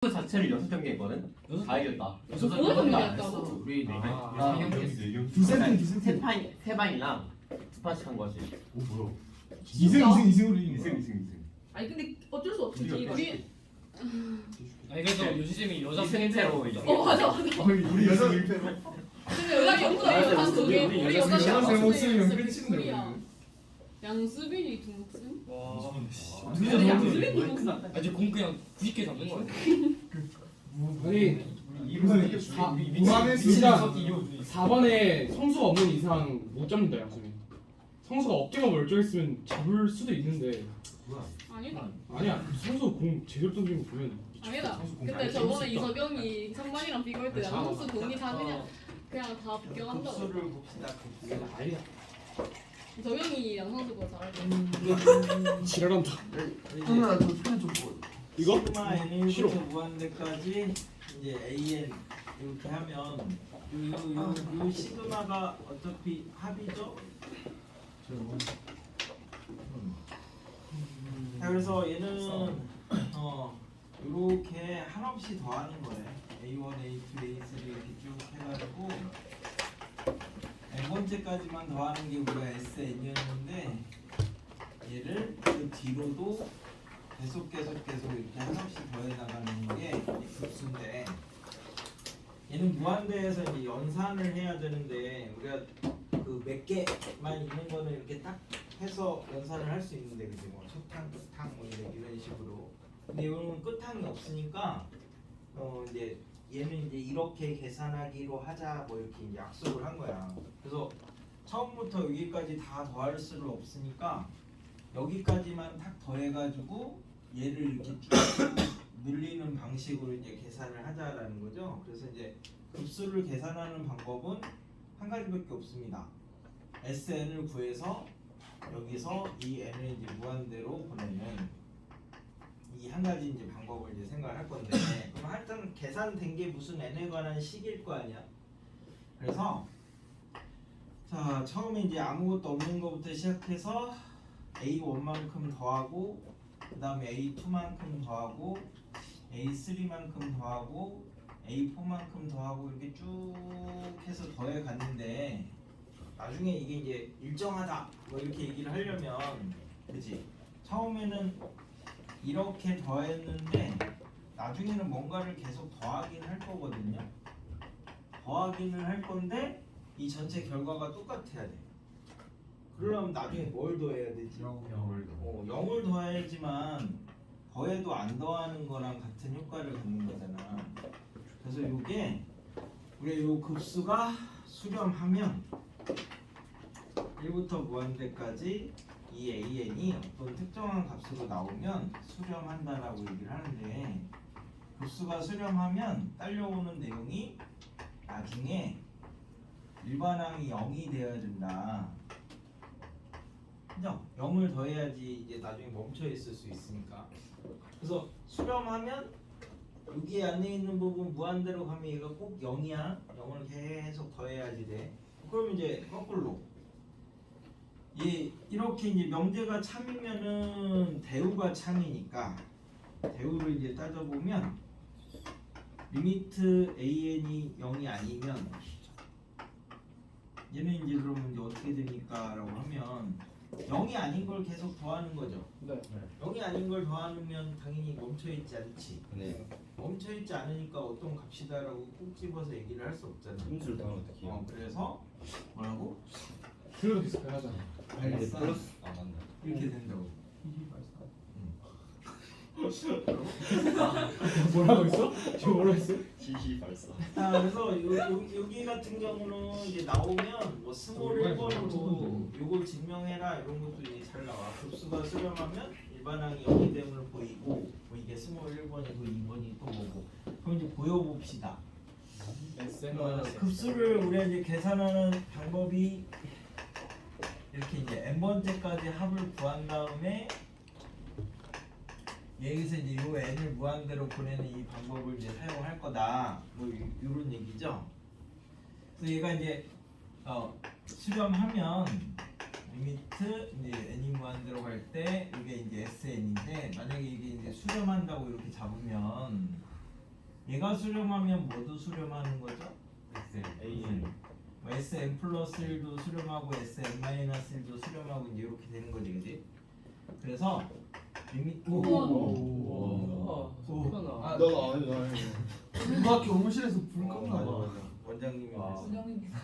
그 자체를 6경기 했거든? 다 이겼다. 여섯 경기 했다고? 우리 4경 했어. 세 반이랑 두 판씩 한 거지. 오 뭐야? 진짜? 2승으로 이긴 거야? 2승. 아니 근데 어쩔 수 없지. 우리가 우리 아니 그래서 요시쌤이 여자 팬체로 이겨. 맞아. 우리 여자 1패로 근데 연락이 없다. 단 두 개. 우리 여자 여자 양 목숨이면 끝인데, 우리야. 양수빈이 두 목숨? 와 근데 양수빈 두 목숨. 아직 공 그냥 90개 잡는 거야. 아니 무한의 진짜 4번에 성수가 없는 이상 못 잡는다 양수민. 성수가 어깨가 멀쩡했으면 잡을 수도 있는데 아니다. 아니야 성수 공 제대로 던지는 거 보면 아니다. 근데 저번에 이석영이 성만이랑 비교할 때 양성수 공이 다 그냥 다 비껴간다고. 국수를 봅시다. 아니야 이석영이 양성수보다 잘할 지랄한다. 형아 저편좀 보여. 이거? 시그마 N부터 무한대까지 이제 AN 이렇게 하면 요 시그마가 어차피 합이죠. 자, 그래서 얘는 이렇게 한없이 더하는 거예요. A1, A2, A3 이렇게 쭉 해가지고 n번째까지만 더하는 게 우리가 SN이었는데 얘를 그 뒤로도 계속 이렇게 한없이 더해 나가는 게 급수인데 얘는 무한대에서 이제 연산을 해야 되는데 우리가 그 몇 개만 있는 거는 이렇게 딱 해서 연산을 할 수 있는데 그지 뭐 첫탕, 끝탕 뭐 이런 식으로. 근데 이거는 끝탕이 없으니까 이제 얘는 이제 이렇게 계산하기로 하자 뭐 이렇게 이제 약속을 한 거야. 그래서 처음부터 여기까지 다 더할 수는 없으니까 여기까지만 탁 더해가지고 얘를 이렇게 쭉 늘리는 방식으로 이제 계산을 하자라는 거죠. 그래서 이제 급수를 계산하는 방법은 한 가지밖에 없습니다. SN을 구해서 여기서 이 n을 이제 무한대로 보내는 이 한 가지 이제 방법을 이제 생각할 건데 그럼 하여튼 계산된 게 무슨 n에 관한 식일 거 아니야. 그래서 자 처음에 이제 아무것도 없는 것부터 시작해서 A1만큼 더하고 그 다음에 A2만큼 더하고 A3만큼 더하고 A4만큼 더하고 이렇게 쭉 해서 더해 갔는데 나중에 이게 이제 일정하다 뭐 이렇게 얘기를 하려면 그치 처음에는 이렇게 더했는데 나중에는 뭔가를 계속 더하긴 할 거거든요. 더하기는 할 건데 이 전체 결과가 똑같아야 돼. 그러려면 나중에 뭘 더해야 되지? 0을 더해야지만 더해도 안 더하는 거랑 같은 효과를 갖는 거잖아. 그래서 이게 우리가 요 급수가 수렴하면 1부터 무한대까지 이 AN이 어떤 특정한 값으로 나오면 수렴한다라고 얘기를 하는데 급수가 수렴하면 딸려오는 내용이 나중에 일반항이 0이 되어야 된다. 그죠? 0을 더해야지 이제 나중에 멈춰 있을 수 있으니까. 그래서 수렴하면 여기 안에 있는 부분 무한대로 가면 얘가 꼭 0이야. 0을 계속 더해야지 돼. 그럼 이제 거꾸로 이렇게 이제 명제가 참이면은 대우가 참이니까 대우를 이제 따져보면 리미트 AN이 0이 아니면 얘는 이제 그러면 이제 어떻게 됩니까? 라고 하면 0이 아닌 걸 계속 더하는 거죠. 네. 0이 아닌 걸 더하면 당연히 멈춰있지 않지. 네. 멈춰있지 않으니까 어떤 값이다라고 꼭 집어서 얘기를 할 수 없잖아. 음수를 당하면 어떡해요? 그래서 뭐라고? 그래도 계속 변하잖아. 알겠어. 아 맞네. 이렇게 된다고. 뭐라고 했어? 지금 뭐라고 했어? 시시 발사. 자, 그래서 여기 같은 경우는 이제 나오면 뭐 스몰 1번으로 요걸 증명해라 이런 것도 이제 잘 나와. 급수가 수렴하면 일반항이 0이 됨을 보이고 뭐 이게 스몰 1번이고 2번이 또 뭐고. 그럼 이제 보여봅시다. 급수를 우리가 이제 계산하는 방법이 이렇게 이제 n번째까지 합을 구한 다음에 여기서 이제 요 n을 무한대로 보내는 이 방법을 이제 사용할 거다. 뭐 이런 얘기죠. 그래서 얘가 이제 수렴하면 리미트 이제 n이 무한대로 갈 때 이게 이제 sn인데 만약에 이게 이제 수렴한다고 이렇게 잡으면 얘가 수렴하면 뭐도 수렴하는 거죠? AN. 뭐 Sn 플러스 1도 수렴하고 Sn 마이너스 1도 수렴하고 이제 이렇게 되는 거지, 그지? 그래서 리미트 오. 아, 너 아니 나 누가 교무실에서 불 껐나 봐. 원장님이 아. 그랬어. 운영입니다.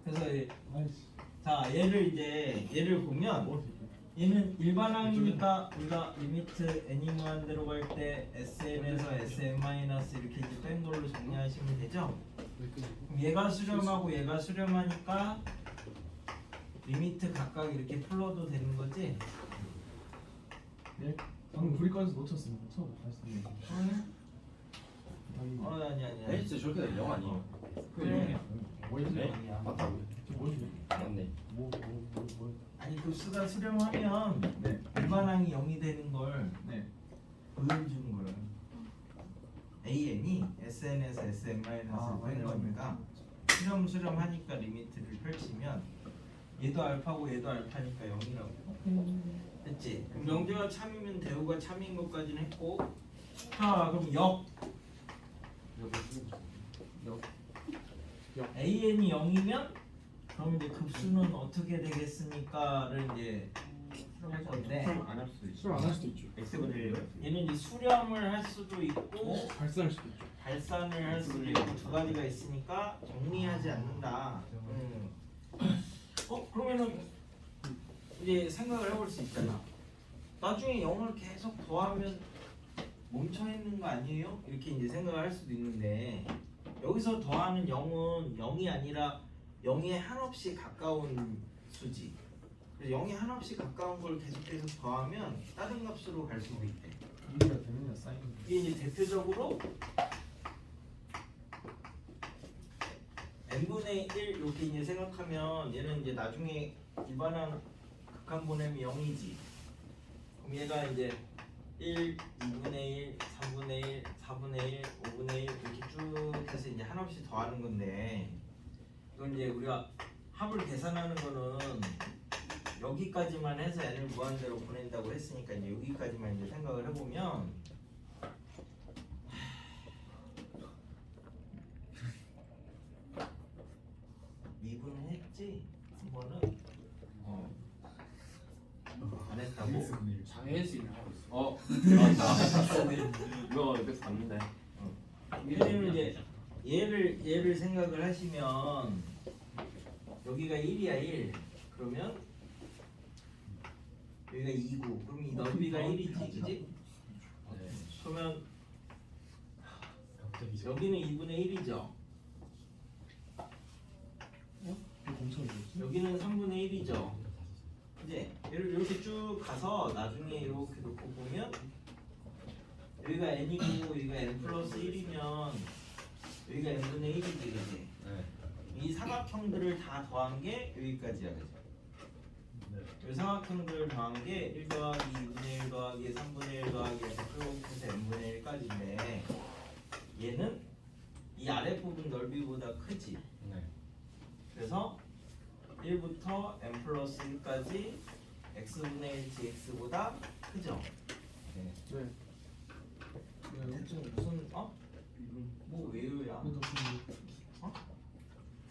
그래서 아이씨. 자 얘를 보면 얘는 일반항이니까 우리가 리미트 n이 무한대로 갈 때 sn에서 sn 마이너스 이렇게 이제 뺀 걸로 정리하시면 되죠. 그럼 얘가 수렴하고 얘가 수렴하니까 리미트 각각 이렇게 풀어도 되는 거지. 네? 방금 불이 꺼져서 놓쳤습니다. 처음 말씀드립니다. 아니. 진짜 저렇게 되면 영 아니에요? 그래. 네? 맞다고요? 맞네. 아니 급수가 수렴하면 네. 일반항이 0이 되는 걸 네. 보여주는 거예요. AN이 SN에서 SM 마이너스 뺀 거니까 수렴하니까 리미트를 펼치면 얘도 알파고 얘도 알파니까 0이라고. 됐지? 그럼 명제가 참이면 대우가 참인 것까지는 했고, 자 그럼 역 AN이 0이면 그럼 이제 급수는 어떻게 되겠습니까를 이제 할 건데 안할 수도 있어. 수렴 안할 수도 있죠. X분의 얘는 이제 수렴을 할 수도 있고 발산할 수도 있죠. 발산을 할 수도 있고 두 가지가 있으니까 정리하지 않는다. 그러면은 이제 생각을 해볼 수 있잖아. 나중에 0을 계속 더하면 멈춰 있는 거 아니에요? 이렇게 이제 생각을 할 수도 있는데 여기서 더하는 0은 0이 아니라 0에 한없이 가까운 수지. 그래서 0에 한없이 가까운 걸 계속 더하면 다른 값으로 갈 수도 있대. 일이가 되느냐 쌓이는. 이게 이제 대표적으로 n분의 1 이렇게 이제 생각하면 얘는 이제 나중에 일반항 극한 보내면 0이지. 그럼 얘가 이제 1, 2분의 1, 3분의 1, 4분의 1, 5분의 1 이렇게 쭉 해서 이제 한없이 더하는 건데 이건 이제 우리가 합을 계산하는 거는 여기까지만 해서 n을 무한대로 보낸다고 했으니까 이제 여기까지만 이제 생각을 해보면 미분했지? 한 번은 안 했다고? 장애인식을 하고 있어. 맞다. 이거 그래서 봤는데. 왜냐면 이제 얘를 생각을 하시면 여기가 1이야 1 그러면 여기가 2고 그럼 이 넓이가 1이지 그지? 그러면 여기는 2분의 1이죠 여기는 3분의 1이죠 이제 얘를 이렇게 쭉 가서 나중에 이렇게 놓고 보면 여기가 n이고 여기가 n 플러스 1이면 여기가 n분의 1이지 그지? 이 사각형들을 다 더한 게 여기까지야 그지? 이 사각형들을 더한 게 1 더하기 2분의 1 더하기 3분의 1 더하기 해서 쭉 해서 n분의 1까지인데 얘는 이 아랫부분 넓이보다 크지? 그래서 1부터 n 플러스 1까지 x분의 1 dx보다 크죠? 네. 대충 무슨 뭐 왜요야?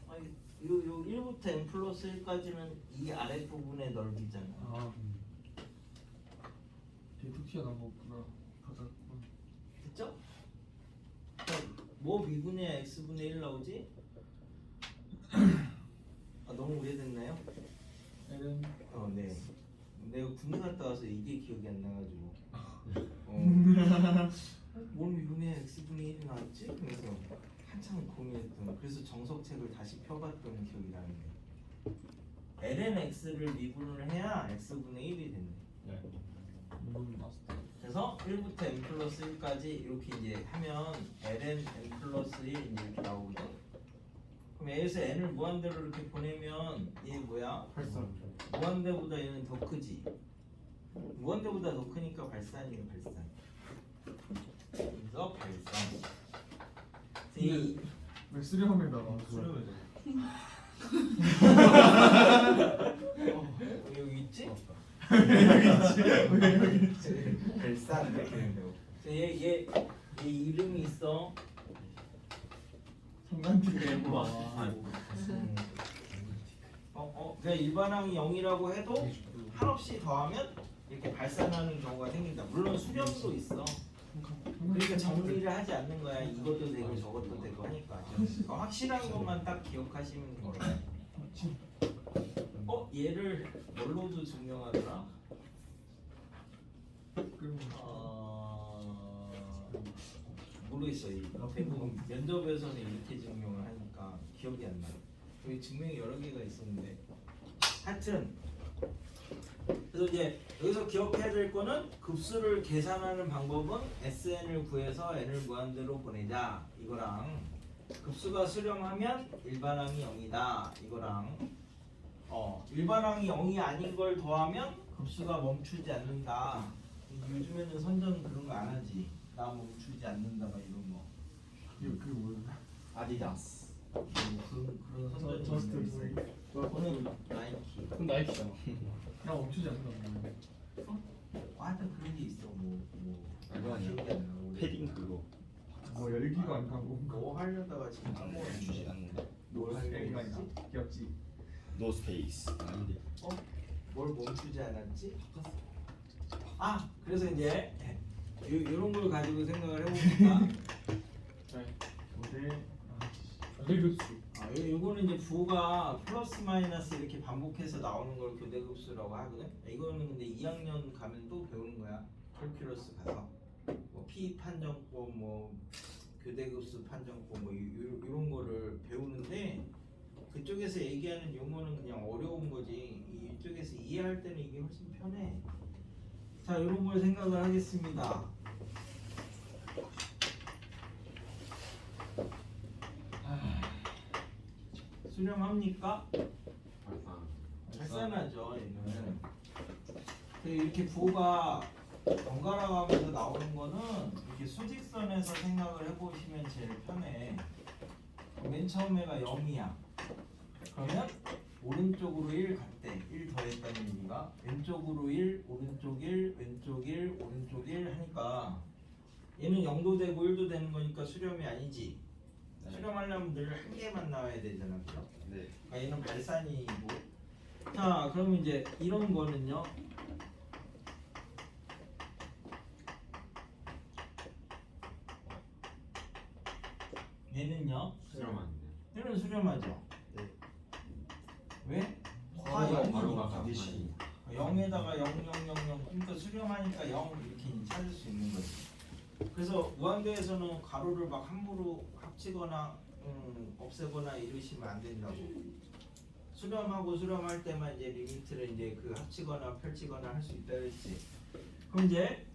아니 요 1부터 n 플러스 1까지는 이 아랫부분의 넓이잖아. 아. 대두티가 나오구나. 됐죠? 뭐 b분의 x분의 1 나오지? 너무 오래됐나요? L은 네. 내가 군대 갔다 와서 이게 기억이 안 나가지고. 뭘 b분의 x분의 1이 나왔지? 그래서 한참 고민했던. 그래서 정석책을 다시 펴봤던 기억이 나는데. ln x를 미분을 해야 x분의 1이 됐네. 이분 마스터. 그래서 1부터 n 플러스 1까지 이렇게 이제 하면 ln n 플러스 1 이렇게 나오거든. 그럼 A에서 n을 무한대로 이렇게 보내면 얘 뭐야? 발산. 무한대보다 얘는 더 크지? 무한대보다 더 크니까 발산이에요 발산. 그래서 발산. 왜 수렴에다가 여기 있지? 왜 여기 있지? 발산 이렇게 된다고. 얘 이 이름이 있어. 성간티네. 우와. 그냥 일반항이 0이라고 해도 한없이 더하면 이렇게 발산하는 경우가 생긴다. 물론 수렴도 있어. 그러니까 정리를 하지 않는 거야. 이것도 되고 저것도 되고 하니까. 확실한 것만 딱 기억하시면 됩니다. 얘를 뭘로도 증명하더라? 모르겠어. 이 대부분 면접에서는 이렇게 증명을 하니까 기억이 안 나. 여기 증명이 여러 개가 있었는데. 하여튼 그래서 이제 여기서 기억해야 될 거는 급수를 계산하는 방법은 SN을 구해서 N을 무한대로 보내자 이거랑 급수가 수렴하면 일반항이 0이다 이거랑 일반항이 0이 아닌 걸 더하면 급수가 멈추지 않는다. 요즘에는 선전 그런 거 안 하지. 나 멈추지 않는다 막 이런 거. 그게 뭐야? 아디다스. 그런 선전이 저스트 있어요. 그거는 나이키. 그럼 나이키잖아. 나 멈추지 않는다. 하여튼 그런 게 있어. 그거 아니야? 기억이 안 나. 패딩 그거. 뭐 열기가 안 나고. 뭐 하려다가 지금 주지 않는다. 뭘 열기가 하려고 했지? 귀엽지. 노 스페이스. 아닌데. 뭘 멈추지 않았지? 그래서 이제 이런 걸 가지고 생각을 해보니까 모델. 교대급수. 요거는 이제 부호가 플러스 마이너스 이렇게 반복해서 나오는 걸 교대급수라고 하거든. 이거는 근데 2학년 가면 또 배우는 거야. 컬큘러스 가서 뭐 P 판정법, 뭐 교대급수 판정법, 뭐 이런 거를 배우는데 그쪽에서 얘기하는 용어는 그냥 어려운 거지. 이쪽에서 이해할 때는 이게 훨씬 편해. 자, 이런 걸 생각을 하겠습니다. 수렴합니까? 발산하죠. 얘는 이렇게 부호가 번갈아 가면서 나오는 거는 이렇게 수직선에서 생각을 해보시면 제일 편해. 맨 처음에가 0이야. 그러면 오른쪽으로 1 갔대. 1 더했다는 얘기가 왼쪽으로 1, 오른쪽 1, 왼쪽 1, 오른쪽 1 하니까 얘는 0도 되고 1도 되는 거니까 수렴이 아니지. 수렴하려면 늘 한 개만 나와야 되잖아. 그죠? 네. 그러니까 얘는 발산이고. 자, 그럼 이제 이런 거는요. 얘는요. 수렴 아닌데. 얘는 수렴하죠. 네. 왜? 바로가 0이니까. 반드시. 0에다가 0, 0, 0, 0. 그러니까 수렴하니까 0 이렇게 찾을 수 있는 거지. 그래서 무한대에서는 가로를 막 함부로 합치거나 없애거나 이러시면 안 된다고. 수렴하고 수렴할 때만 이제 리미트를 이제 그 합치거나 펼치거나 할 수 있다 그랬지. 그럼 이제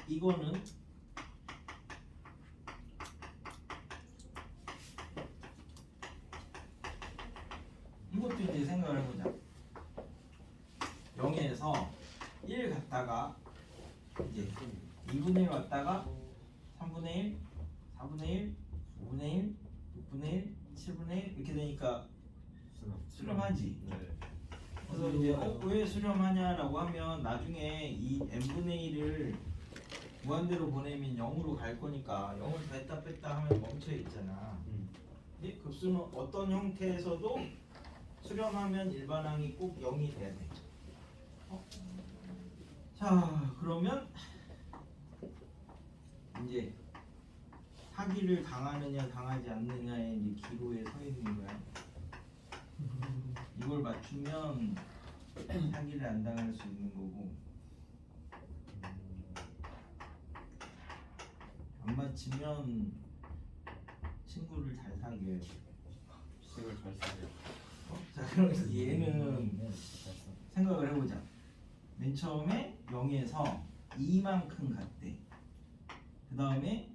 이거는 이것도 이제 생각을 해보자. 0에서 1 갔다가 이제 2분의 1 왔다가 3분의 1, 4분의 1, 5분의 1, 6분의 1, 7분의 1 이렇게 되니까 수렴하지. 네. 그래서 이제 왜 수렴하냐라고 하면 나중에 이 n분의 1을 무한대로 보내면 0으로 갈 거니까 0을 뺐다 뺐다 하면 멈춰 있잖아. 근데 급수는 어떤 형태에서도 수렴하면 일반항이 꼭 0이 돼야 돼. 자, 그러면 이제 사기를 당하느냐 당하지 않느냐의 이제 기로에 서 있는 거야. 이걸 맞추면 사기를 안 당할 수 있는 거고, 안 맞히면 친구를 잘 사귀어요. 식을 잘 쓰세요. 자, 그럼 얘는 생각을 해보자. 맨 처음에 0에서 2만큼 갔대. 그 다음에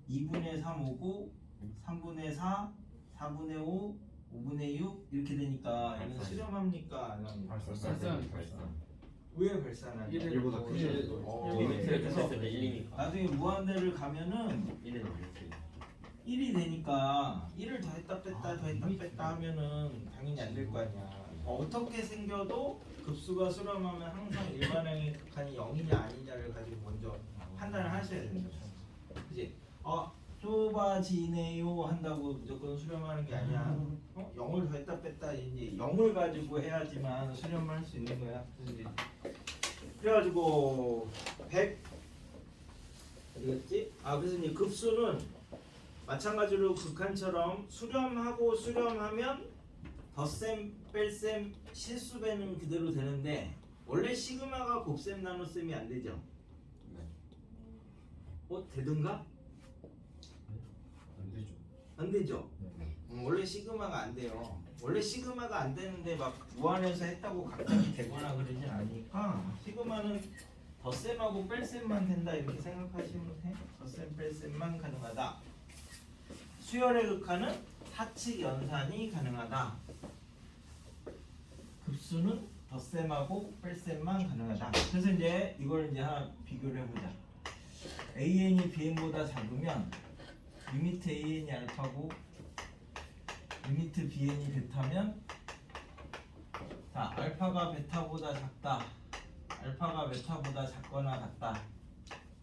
2분의 3 오고 3분의 4, 4분의 5, 5분의 6 이렇게 되니까 얘는 수렴합니까? 안 합니까? 발산. 왜 발산하냐? 1보다 크죠. 리미트를 했을 때 1이니까. 나중에 무한대를 가면은 1은 아니지. 1이 되니까 1을 더했다 뺐다 더했다 뺐다 하면은 당연히 안 될 거 아니야. 어떻게 생겨도 급수가 수렴하면 항상 일반항의 극한이 0이냐 아니냐를 가지고 먼저 판단을 하셔야 됩니다. 그지? 좁아지네요 한다고 무조건 수렴하는 게 아니야. 0을 더했다 뺐다 이제 0을 가지고 해야지만 수렴을 할 수 있는 거야. 그래가지고 100 어디갔지? 그래서 이제 급수는 마찬가지로 극한처럼 수렴하고 수렴하면 덧셈 뺄셈 실수배는 그대로 되는데 원래 시그마가 곱셈 나눗셈이 안 되죠? 되든가? 안 되죠. 안 되죠? 원래 시그마가 안 돼요. 원래 시그마가 안 되는데 막 무한해서 했다고 갑자기 되거나 그러진 않으니까 시그마는 덧셈하고 뺄셈만 된다 이렇게 생각하시면 돼. 덧셈 뺄셈만 가능하다. 수열의 극한은 사칙 연산이 가능하다. 급수는 덧셈하고 뺄셈만 가능하다. 그래서 이제 이걸 이제 하나 비교를 해보자. AN이 BN보다 작으면 리미트 AN이 알파고 리미트 BN이 베타면 자 알파가 베타보다 작다. 알파가 베타보다 작거나 같다.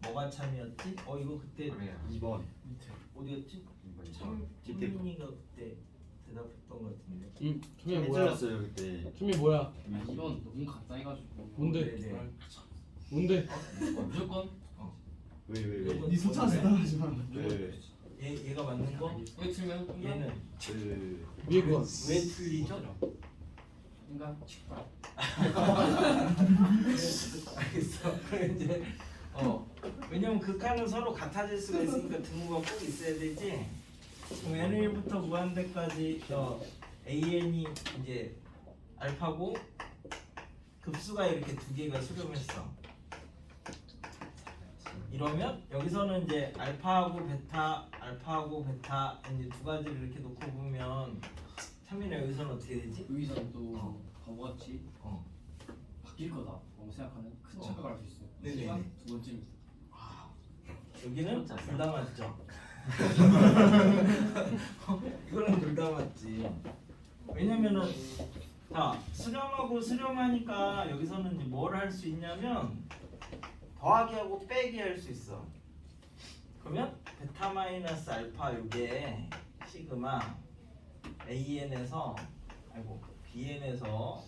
뭐가 참이었지? 이거 그때 2번. 어디였지? 2번. 참민이가 그때 대답했던 것 같은데. 처음에 뭐야? 해드렸어요 그때. 처음에 뭐야? 이건 너무 간단해가지고. 뭔데? 네네. 뭔데? 무조건 왜? 네 소차에서 따라하지만 왜? 얘가 맞는 거? 왜 틀면 얘는 위에 거. 왜 틀리죠? 인간 알겠어. 그럼 이제 왜냐면 극한은 서로 같아질 수가 있으니까 등호가 꼭 있어야 되지. 그럼 N1부터 무한대까지 AN이 이제 알파고 급수가 이렇게 두 개가 수렴했어. 이러면 여기서는 이제 알파하고 베타 이제 두 가지를 이렇게 놓고 보면 참민아 여기서는 어떻게 되지? 여기서는 또 바보같이 어. 바뀔 거다라고 생각하는 큰 착각을 할 수 있어요. 네네네. 하지만 두 번째입니다. 여기는 둘 다 맞죠? 이거는 둘 다 맞지. 왜냐면은 자 수렴하고 수렴하니까 여기서는 이제 뭘 할 수 있냐면 더하기 하고 빼기 할 수 있어. 그러면 베타 마이너스 알파 요게 시그마 AN에서 BN에서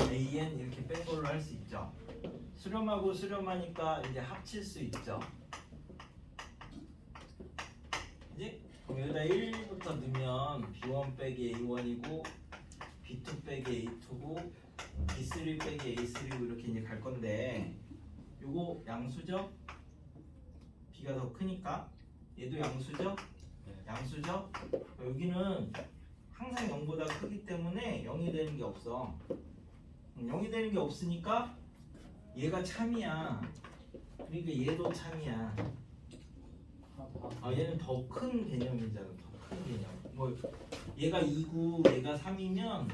AN 이렇게 뺀 걸로 할 수 있죠. 수렴하고 수렴하니까 이제 합칠 수 있죠. 그지? 그럼 여기다 1부터 넣으면 B1 빼기 A1이고 B2 빼기 A2고 B3 빼기 A3고 이렇게 이제 갈 건데 요거 양수죠? B가 더 크니까 얘도 양수죠? 양수죠? 여기는 항상 0보다 크기 때문에 0이 되는 게 없어. 0이 되는 게 없으니까 얘가 참이야. 그러니까 얘도 참이야. 얘는 더 큰 개념이잖아. 더 큰 개념. 뭐 얘가 2고 얘가 3이면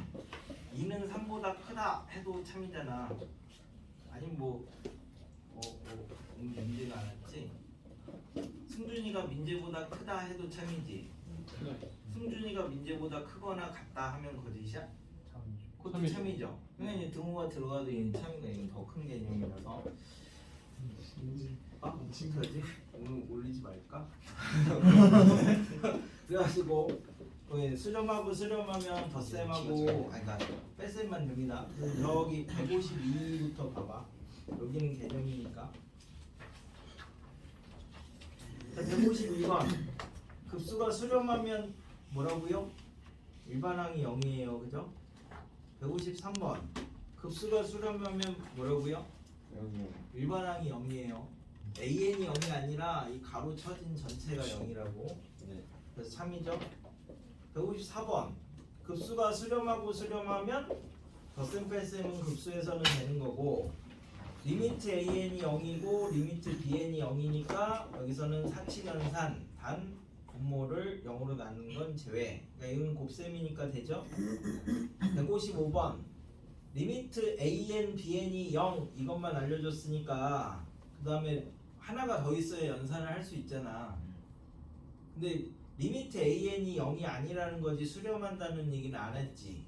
2는 3보다 크다 해도 참이잖아. 아니면 문제가 안 왔지. 승준이가 민재보다 크다 해도 참이지. 승준이가 민재보다 크거나 같다 하면 거짓이야? 그것도 참이죠. 그러니까 이제 등호가 들어가도 얘는 참이가 얘는 더 큰 개념이라서. 친구지? 오늘 올리지 말까? 그래가지고 수렴하고 수렴하면 덧셈하고 그러니까 뺄셈만 됩니다. 여기 152부터 봐봐. 여기는 개념이니까. 자, 152번 급수가 수렴하면 뭐라고요? 일반항이 0이에요. 그죠? 153번 급수가 수렴하면 뭐라고요? 일반항이 0이에요. AN이 0이 아니라 이 가로 쳐진 전체가 0이라고. 그래서 참이죠. 154번 급수가 수렴하고 수렴하면 덧셈 뺄셈은 급수에서는 되는 거고 리미트 AN이 0이고 리미트 BN이 0이니까 여기서는 사칙연산 단 분모를 0으로 나눈 건 제외. 그러니까 이건 곱셈이니까 되죠. 155번 리미트 AN, BN이 0 이것만 알려줬으니까 그 다음에 하나가 더 있어야 연산을 할 수 있잖아. 근데 리미트 AN이 0이 아니라는 거지 수렴한다는 얘기는 안 했지.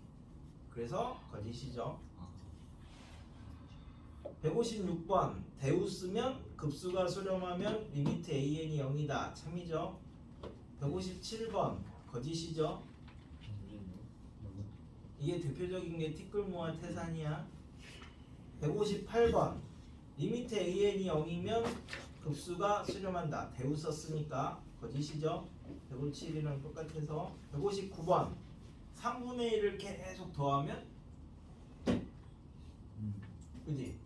그래서 거짓이죠. 156번 대우 쓰면 급수가 수렴하면 리미트 AN이 0이다. 참이죠. 157번 거짓이죠. 이게 대표적인 게 티끌모아 태산이야. 158번 리미트 AN이 0이면 급수가 수렴한다. 대우 썼으니까 거짓이죠. 157이랑 똑같아서. 159번 3분의 1을 계속 더하면 그지?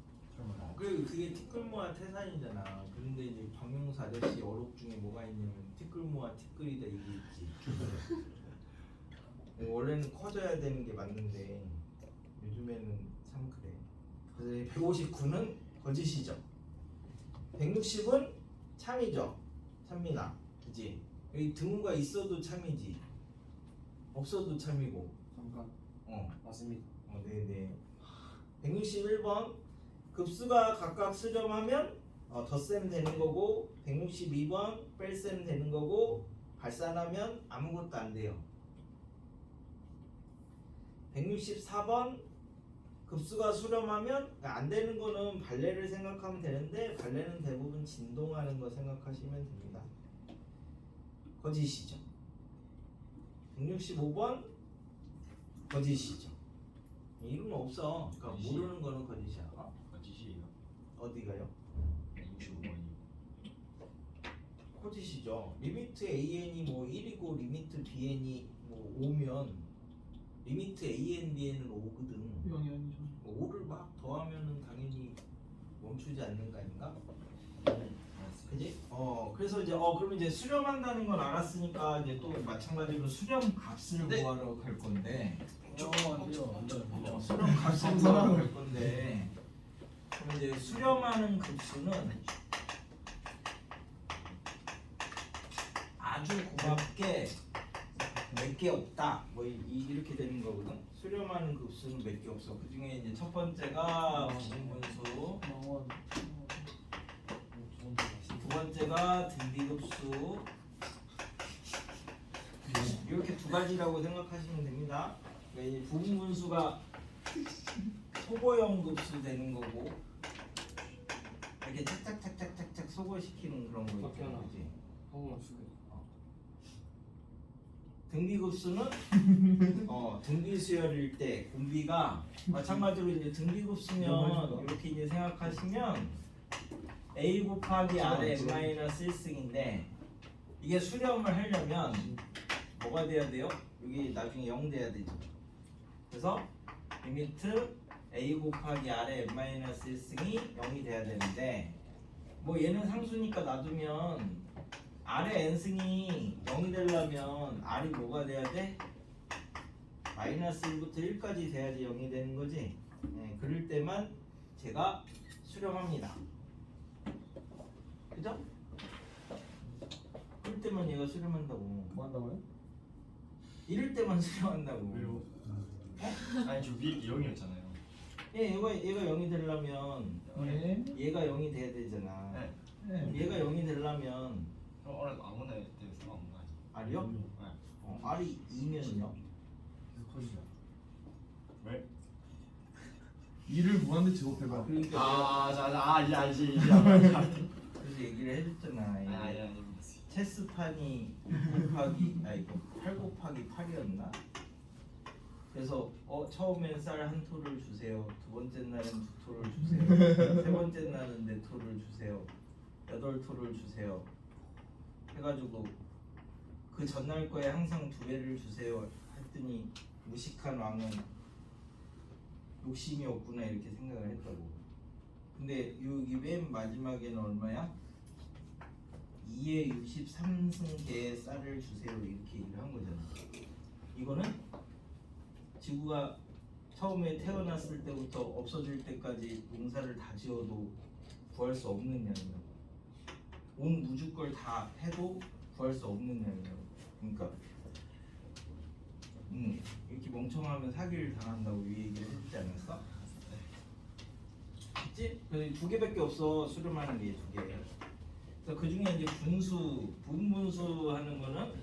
그게 티끌모아 태산이잖아. 그런데 이제 박명수 아저씨 어록 중에 뭐가 있냐면 티끌모아 티끌이다 이게 있지. 원래는 커져야 되는 게 맞는데 요즘에는 참 그래. 그래서 159는 거짓이죠. 160은 참이죠. 참미나, 그지? 여기 등호가 있어도 참이지. 없어도 참이고. 잠깐 맞습니다. 네네. 161번 급수가 각각 수렴하면 덧셈 되는 거고, 162번 뺄셈 되는 거고, 발산하면 아무것도 안 돼요. 164번 급수가 수렴하면 그러니까 안 되는 거는 발레를 생각하면 되는데 발레는 대부분 진동하는 거 생각하시면 됩니다. 거짓이죠. 165번 거짓이죠. 이름은 없어. 그러니까 거짓이. 모르는 거는 거짓이야. 거짓이에요. 어디가요? 65번이. 거짓이죠. 리미트 AN이 뭐 1이고 리미트 BN이 뭐 5면 리미트 AN, BN은 5거든. 0이 아니죠. 5를 막 더하면은 당연히 멈추지 않는 거 아닌가? 그지? 그래서 이제 그럼 이제 수렴한다는 걸 알았으니까 이제 또 마찬가지로 수렴 값을 구하러 갈 건데. 수렴 값을 구하러 갈 건데. 그럼 이제 수렴하는 급수는 아주 고맙게 몇 개 없다. 뭐 이렇게 되는 거거든. 수렴하는 급수는 몇 개 없어. 그 중에 이제 첫 번째가 분수, 두 번째가 등비급수. 이렇게 두 가지라고 생각하시면 됩니다. 그러니까 이 부분분수가 소거형 급수 되는 거고, 이렇게 착착착착착착 소거시키는 그런 거 있잖아, 그지? 등비급수는 등비수열일 때 공비가 마찬가지로 이제 등비급수면 이렇게 이제 생각하시면 a 곱하기 r의 n-1승인데 이게 수렴을 하려면 뭐가 돼야 돼요? 여기 나중에 0 돼야 되죠. 그래서 리미트 a 곱하기 r의 n-1승이 0이 돼야 되는데 뭐 얘는 상수니까 놔두면 r의 n승이 0이 되려면 r이 뭐가 돼야 돼? 마이너스 1부터 1까지 돼야지 0이 되는 거지. 네, 그럴 때만 제가 수렴합니다. 그죠? 그럴 때만 얘가 수렴한다고. 뭐 한다고요? 이럴 때만 수렴한다고. 왜요? 아니 저 위에 0이었잖아요. 얘가 0이 되려면 네. 얘가 0이 돼야 되잖아. 네. 네. 얘가 0이 되려면 그럼 아무나 때문에 상관없는 거 아니에요? r이요? 네. r이 2면요? 왜? 2를 무한대 제곱해봐. 그러니까 이제 알지. 그래서 얘기를 해줬잖아. 아니. 체스판이 8 곱하기 8이었나? 그래서 처음엔 쌀 한 토를 주세요. 두 번째 날은 2토를 주세요. 세 번째 날은 4토를 주세요. 8토를 주세요. 해가지고 그 전날 거에 항상 2배를 주세요. 했더니 무식한 왕은 욕심이 없구나 이렇게 생각을 했다고. 근데 여기 맨 마지막에는 얼마야? 2에 63승계의 쌀을 주세요 이렇게 얘기를 한 거잖아. 이거는 지구가 처음에 태어났을 때부터 없어질 때까지 농사를 다 지어도 구할 수 없는 양이라고. 온 우주 걸 다 해도 구할 수 없는 양이라고. 그러니까 이렇게 멍청하면 사기를 당한다고 이 얘기를 했지 않았어? 그치? 두 개밖에 없어. 수렴하는 게 2개. 그래서 그 중에 이제 분수, 부분분수 하는 거는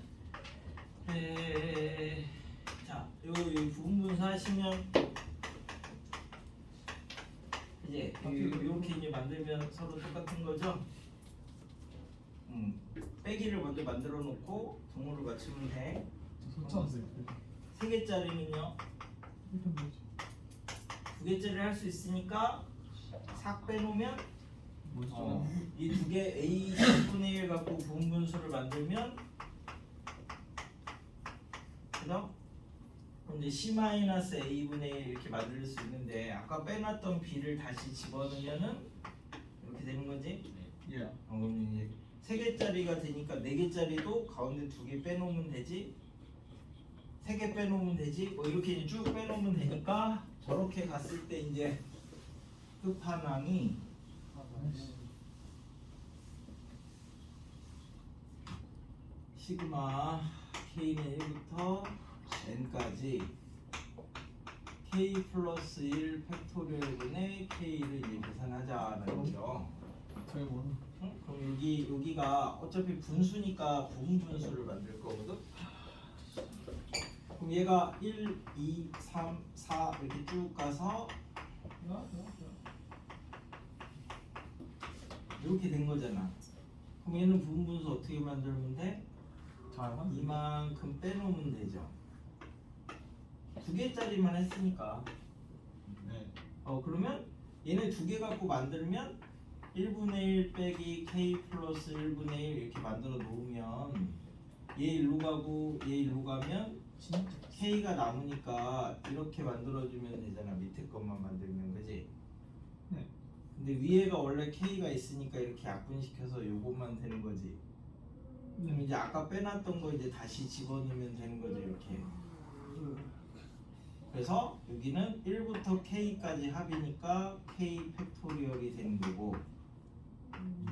자, 요 부분분수 하시면 이제 이렇게 이제 만들면 서로 똑같은 거죠. 빼기를 먼저 만들어 놓고 등호를 맞추면 돼. 소차하세요. 3개짜리는요. 일단 뭐지? 2개짜리를 할 수 있으니까 4 빼놓으면 뭐죠? 이 2개 a 10분의 1 갖고 부분분수를 만들면 그죠? 그럼 이제 c-a분의 1 이렇게 만들 수 있는데 아까 빼놨던 b를 다시 집어넣으면은 이렇게 되는 거지? 예. 그럼 이제 3개짜리가 되니까 4개짜리도 가운데 2개 빼놓으면 되지? 3개 빼놓으면 되지? 뭐 이렇게 이제 쭉 빼놓으면 되니까 저렇게 갔을 때 이제 끝판왕이 시그마 k는 1부터 n까지 k 플러스 1 팩토리얼분의 k를 이제 계산하자는 거죠. 저희 뭐는? 응? 그럼 여기가 어차피 분수니까 부분분수를 만들 거거든. 그럼 얘가 1, 2, 3, 4 이렇게 쭉 가서 이렇게 된 거잖아. 그럼 얘는 부분분수 어떻게 만들면 돼? 이만큼 빼놓으면 되죠. 2개짜리만 했으니까. 네. 그러면 얘네 2개 갖고 만들면 1분의 1 빼기 k 플러스 1분의 1 이렇게 만들어 놓으면 얘 일로 가고 얘 일로 가면 k가 남으니까 이렇게 만들어주면 되잖아. 밑에 것만 만들면, 그지? 네. 근데 위에가 원래 k가 있으니까 이렇게 약분시켜서 요것만 되는 거지. 그럼 이제 아까 빼놨던 거 이제 다시 집어넣으면 되는 거죠. 이렇게. 그래서 여기는 1부터 k까지 합이니까 k 팩토리얼이 되는 거고,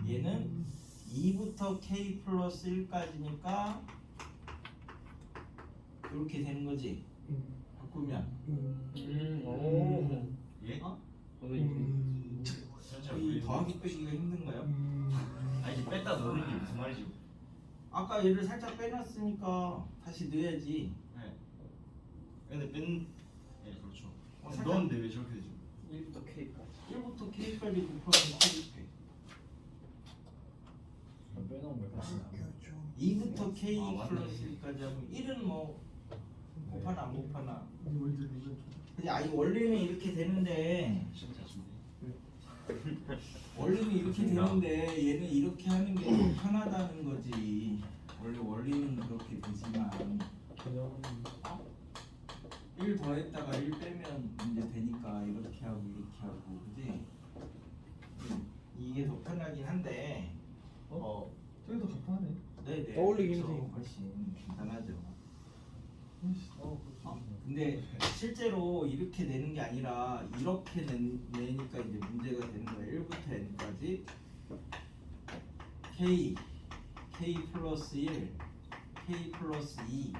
얘는 2부터 k 플러스 1까지니까 이렇게 되는 거지. 바꾸면 예? 어? 살짝 이 더하기 빼기가 힘든가요? 아니 이제 뺐다 넣는 게 무슨 말이지? 아까 얘를 살짝 빼놨으니까 다시 넣어야지. 네. 근데 뺀 예, 그렇죠. 살짝- 넣었는데 왜 저렇게 되죠? 1부터 K까지 1부터 k까지 곱하면 k 빼. 빼놓은 걸 다시 나눠 2부터 k 아, 맞네. 플러스 1까지 하면 1은 뭐 곱하나 안 곱하나. 이거 근데 아니 원래는 이렇게 되는데 진짜 좋네. 원래는 이렇게 되는데 얘는 이렇게 하는 게 더 편하다는 거지. 원래 원리는 그렇게 되지만 1 더했다가 1 빼면 이제 되니까 이렇게 하고 이렇게 하고, 그지? 이게 더 편하긴 한데 저기 더 간단하네. 네네, 떠올리긴 그렇죠. 해요. 훨씬 간단하죠. 그렇지. 근데 실제로 이렇게 내는 게 아니라 이렇게 내니까 이제 문제가 되는 거예요. 1부터 n까지 k 플러스 1, k 플러스 2,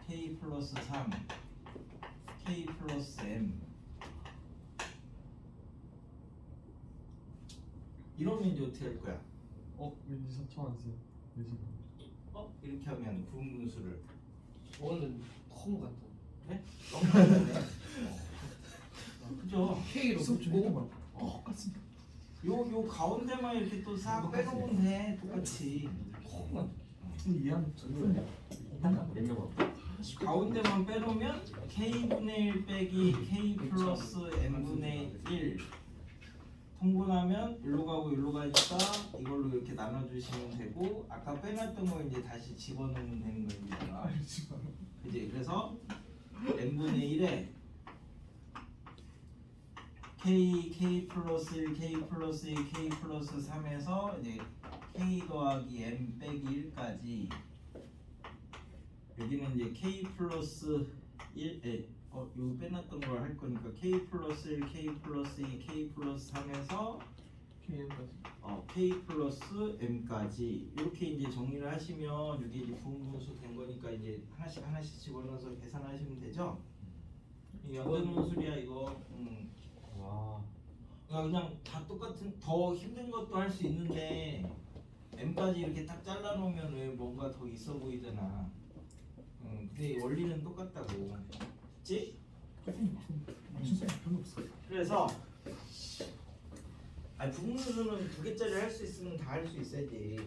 k 플러스 3, k 플러스 m. 이러면 이제 어떻게 할 거야? 왠지 서초한세요. 왜지? 이렇게 하면 부분분수를 오늘은 너무 같다 네? 똑같은데? 그죠? K로 고 똑같습니다. 요 가운데만 이렇게 또 싹 빼놓으면 돼. 똑같이. 이해하면 좋네. 몇명 가운데만 빼놓으면 k분의 1 빼기 k 플러스 n분의 1 통분하면 일로 가고 일로 가니까 이걸로 이렇게 나눠주시면 되고, 아까 빼놨던 거 이제 다시 집어넣으면 되는 겁니다. 그지? 그래서 n분의 1에 k 플러스 1, k 플러스 2, k 플러스 3에서 이제 k 더하기 m 빼기 1까지, 여기는 이제 k 플러스 1에 이거 빼놨던 걸 할 거니까 k 플러스 1, k 플러스 2, k 플러스 3에서 KM까지. k 플러스 m까지 이렇게 이제 정리를 하시면 이게 이제 부분분수 된 거니까 이제 하나씩 집어넣어서 계산하시면 되죠. 이 연대문술이야 이거. 와. 그냥 다 똑같은, 더 힘든 것도 할 수 있는데 m까지 이렇게 딱 잘라놓으면 왜 뭔가 더 있어 보이잖아. 근데 원리는 똑같다고, 그치? 맞출 수 별로 없어. 그래서 아니 부분수는 2개짜리 할 수 있으면 다 할 수 있어야지.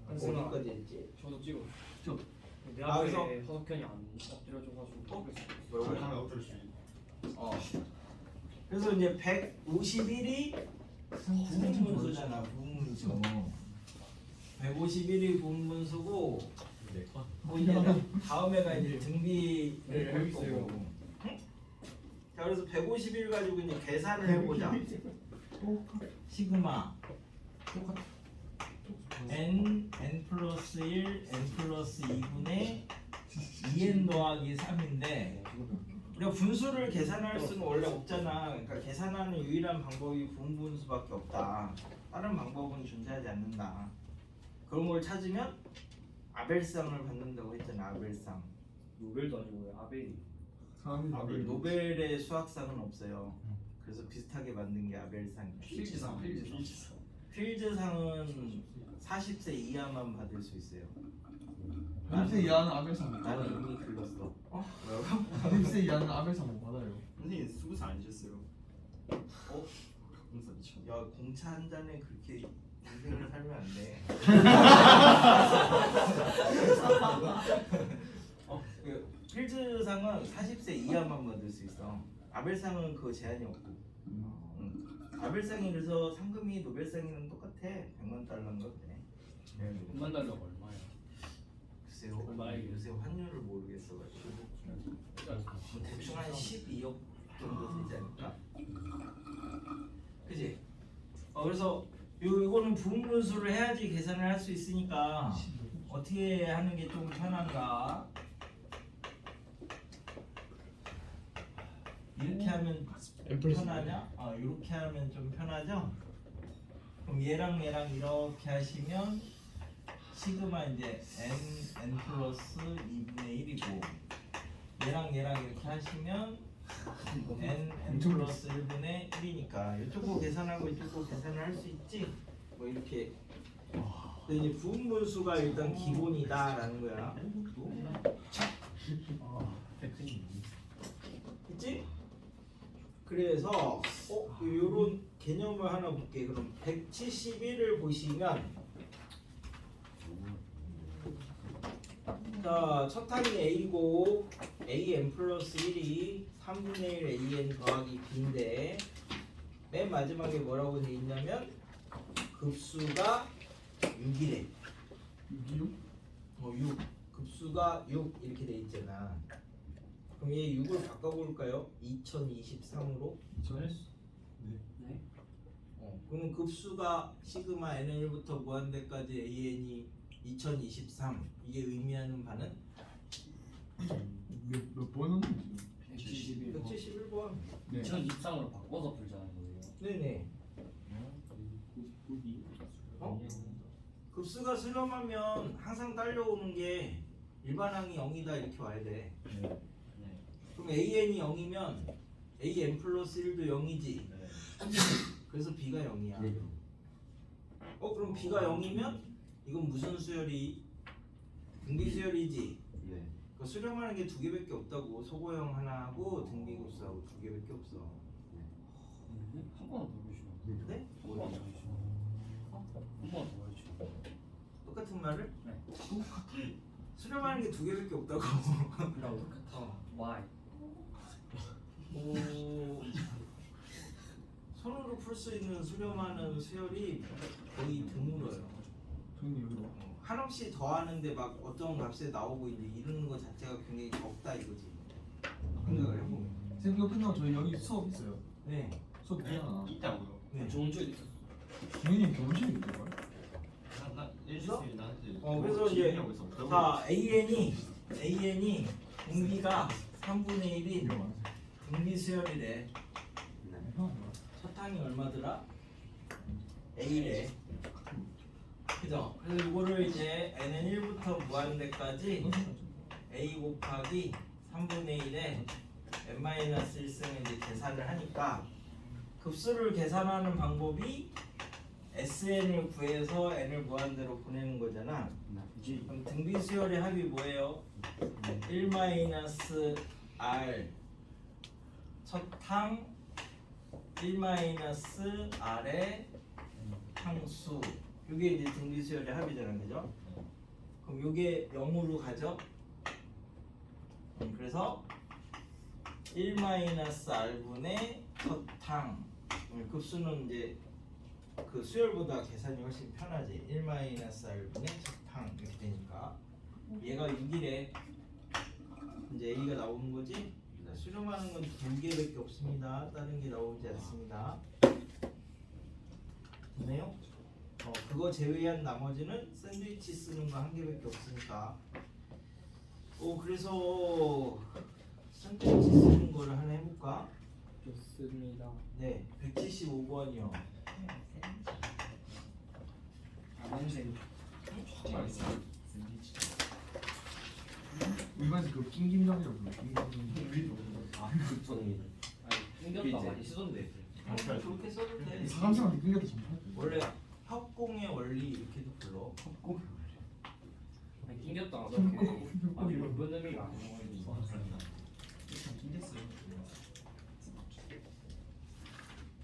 어디까지 했지? 저도 찍어. 내 아, 그래서- 앞에 화석현이 안 엎드려져가지고. 그래서 이제 151이 부분수잖아. 부분수. 151이 부분수고 이제 다음에가 이제 등비를 할 거고. 응? 자 그래서 151 가지고 이제 계산을 해보자. 시그마 n 플러스 1 n 플러스 2분의 2n 더하기 3인데 우리가 분수를 계산할 수는 원래 없잖아. 그러니까 계산하는 유일한 방법이 부분수밖에 없다. 다른 방법은 존재하지 않는다. 그런 걸 찾으면 아벨상을 받는다고 했잖아. 아벨상. 노벨도 아니고 왜 아벨이. 노벨의 수학상은 없어요. 그래서 비슷하게 만든 게 아벨상이에요. 필즈상은 40세 이하만 받을 수 있어요. 40세 이하는 아벨상 못 나는 받아요. 이미 글렀어. 뭐라고? 40세 이하는 아벨상 못 받아요. 선생님 수고사 아니셨어요? 공사 미쳐. 야 공차 한 잔에 그렇게 인생을 살면 안 돼. 그 필즈상은 40세 이하만 받을 수 있어. 아벨상은 그거 제한이 없고. 아벨상이 그래서 상금이 노벨상이랑 똑같아. 100만 달러인가 그래. 100만 달러가 얼마야? 글쎄요. 얼마예요? 요새 환율을 모르겠어가지고. 뭐 대충 한 12억 정도 되지 않을까? 그지? 그래서 이거는 부분분수를 해야지 계산을 할 수 있으니까 어떻게 하는 게 좀 편한가? 이렇게 하면 편하냐? 이렇게 하면 좀 편하죠? 그럼 얘랑 이렇게 하시면 시그마 이제 n 플러스 2분의 1이고 얘랑 이렇게 하시면 n 플러스 1분의 1이니까 이쪽 거 계산하고 이쪽 거 계산을 할 수 있지? 뭐 이렇게. 근데 이제 부분분수가 일단 기본이다라는 거야. 그치? 그래서 요런 개념을 하나 볼게. 그럼 171을 보시면 자, 첫 항이 A고 AN 플러스 1이 3분의 1 AN 더하기 B인데 맨 마지막에 뭐라고 돼 있냐면 급수가 6이래. 6이요? 6. 급수가 6 이렇게 돼 있잖아. 그럼 얘 6을 바꿔볼까요? 2023으로? 네. 그럼 급수가 시그마 n1부터 무한대까지 an이 2023 이게 의미하는 바는? 몇 번은 지금? 171번. 네. 2023으로 바꿔서 풀자는 거예요. 네네. 급수가 수렴하면 항상 딸려오는 게 일반항이 0이다 이렇게 와야 돼. 그럼 an이 0이면 an 플러스 1도 0이지. 그래서 b가 0이야. 그럼 b가 0이면 이건 무슨 수열이? 등비 수열이지. 그 수렴하는 게 2개밖에 없다고. 소고형 하나하고 등비급수하고 2개밖에 없어. 한 번은 더 해주시면. 네? 한번 더 해주시면. 똑같은 말을? 네. 수렴하는 게 2개밖에 없다고. 그럼 why? 손으로 풀 수 있는 수렴하는 수열이 거의 드물어요. 저는 여기로. 한없이 더하는데 막 어떤 값에 나오고 이제 이러는 것 자체가 굉장히 적다 이거지. 생각을 해보면. 쌤 이거 끝나고 저희 여기 수업 있어요. 네. 수업 있잖아. 있다고요? 네. 좋은 쪽이 정현님 결혼식이 있을걸? 그래서 이제 자 AN이 등비가 3분의 1인 등비 수열이래. 첫 항이 얼마더라? A래. 그죠? 그래서 이거를 이제 n은 1부터 무한대까지 A 곱하기 3분의 1에 n-1승을 이제 계산을 하니까 급수를 계산하는 방법이 SN을 구해서 n을 무한대로 보내는 거잖아. 그럼 등비 수열의 합이 뭐예요? 1-R 첫 항 1-R에 상수 이게 이제 등비수열의 합이잖아요, 그죠? 그럼 이게 0으로 가죠? 그래서 1-r분의 컷항 급수는 이제 그 수열보다 계산이 훨씬 편하지. 1-r분의 컷항 이렇게 되니까 얘가 6이래. 이제 A가 나오는 거지. 수렴하는 건 2개밖에 없습니다. 다른 게 나오지 않습니다. 됐나요? 그거 제외한 나머지는 샌드위치 쓰는 거 1개밖에 없으니까. 그래서 샌드위치 쓰는 거를 하나 해볼까? 좋습니다. 네, 175번이요. 아는생 일반에서 그 낑김정이라고 불러. 낑김정. 급성이 생겼다 많이 쓰던데. 그렇게 써도 돼. 사감생한테 낑겼다 정말. 원래 협공의 원리 이렇게도 불러. 아니 낑겼다 어떻게? 아니 뭔 의미가 아니야.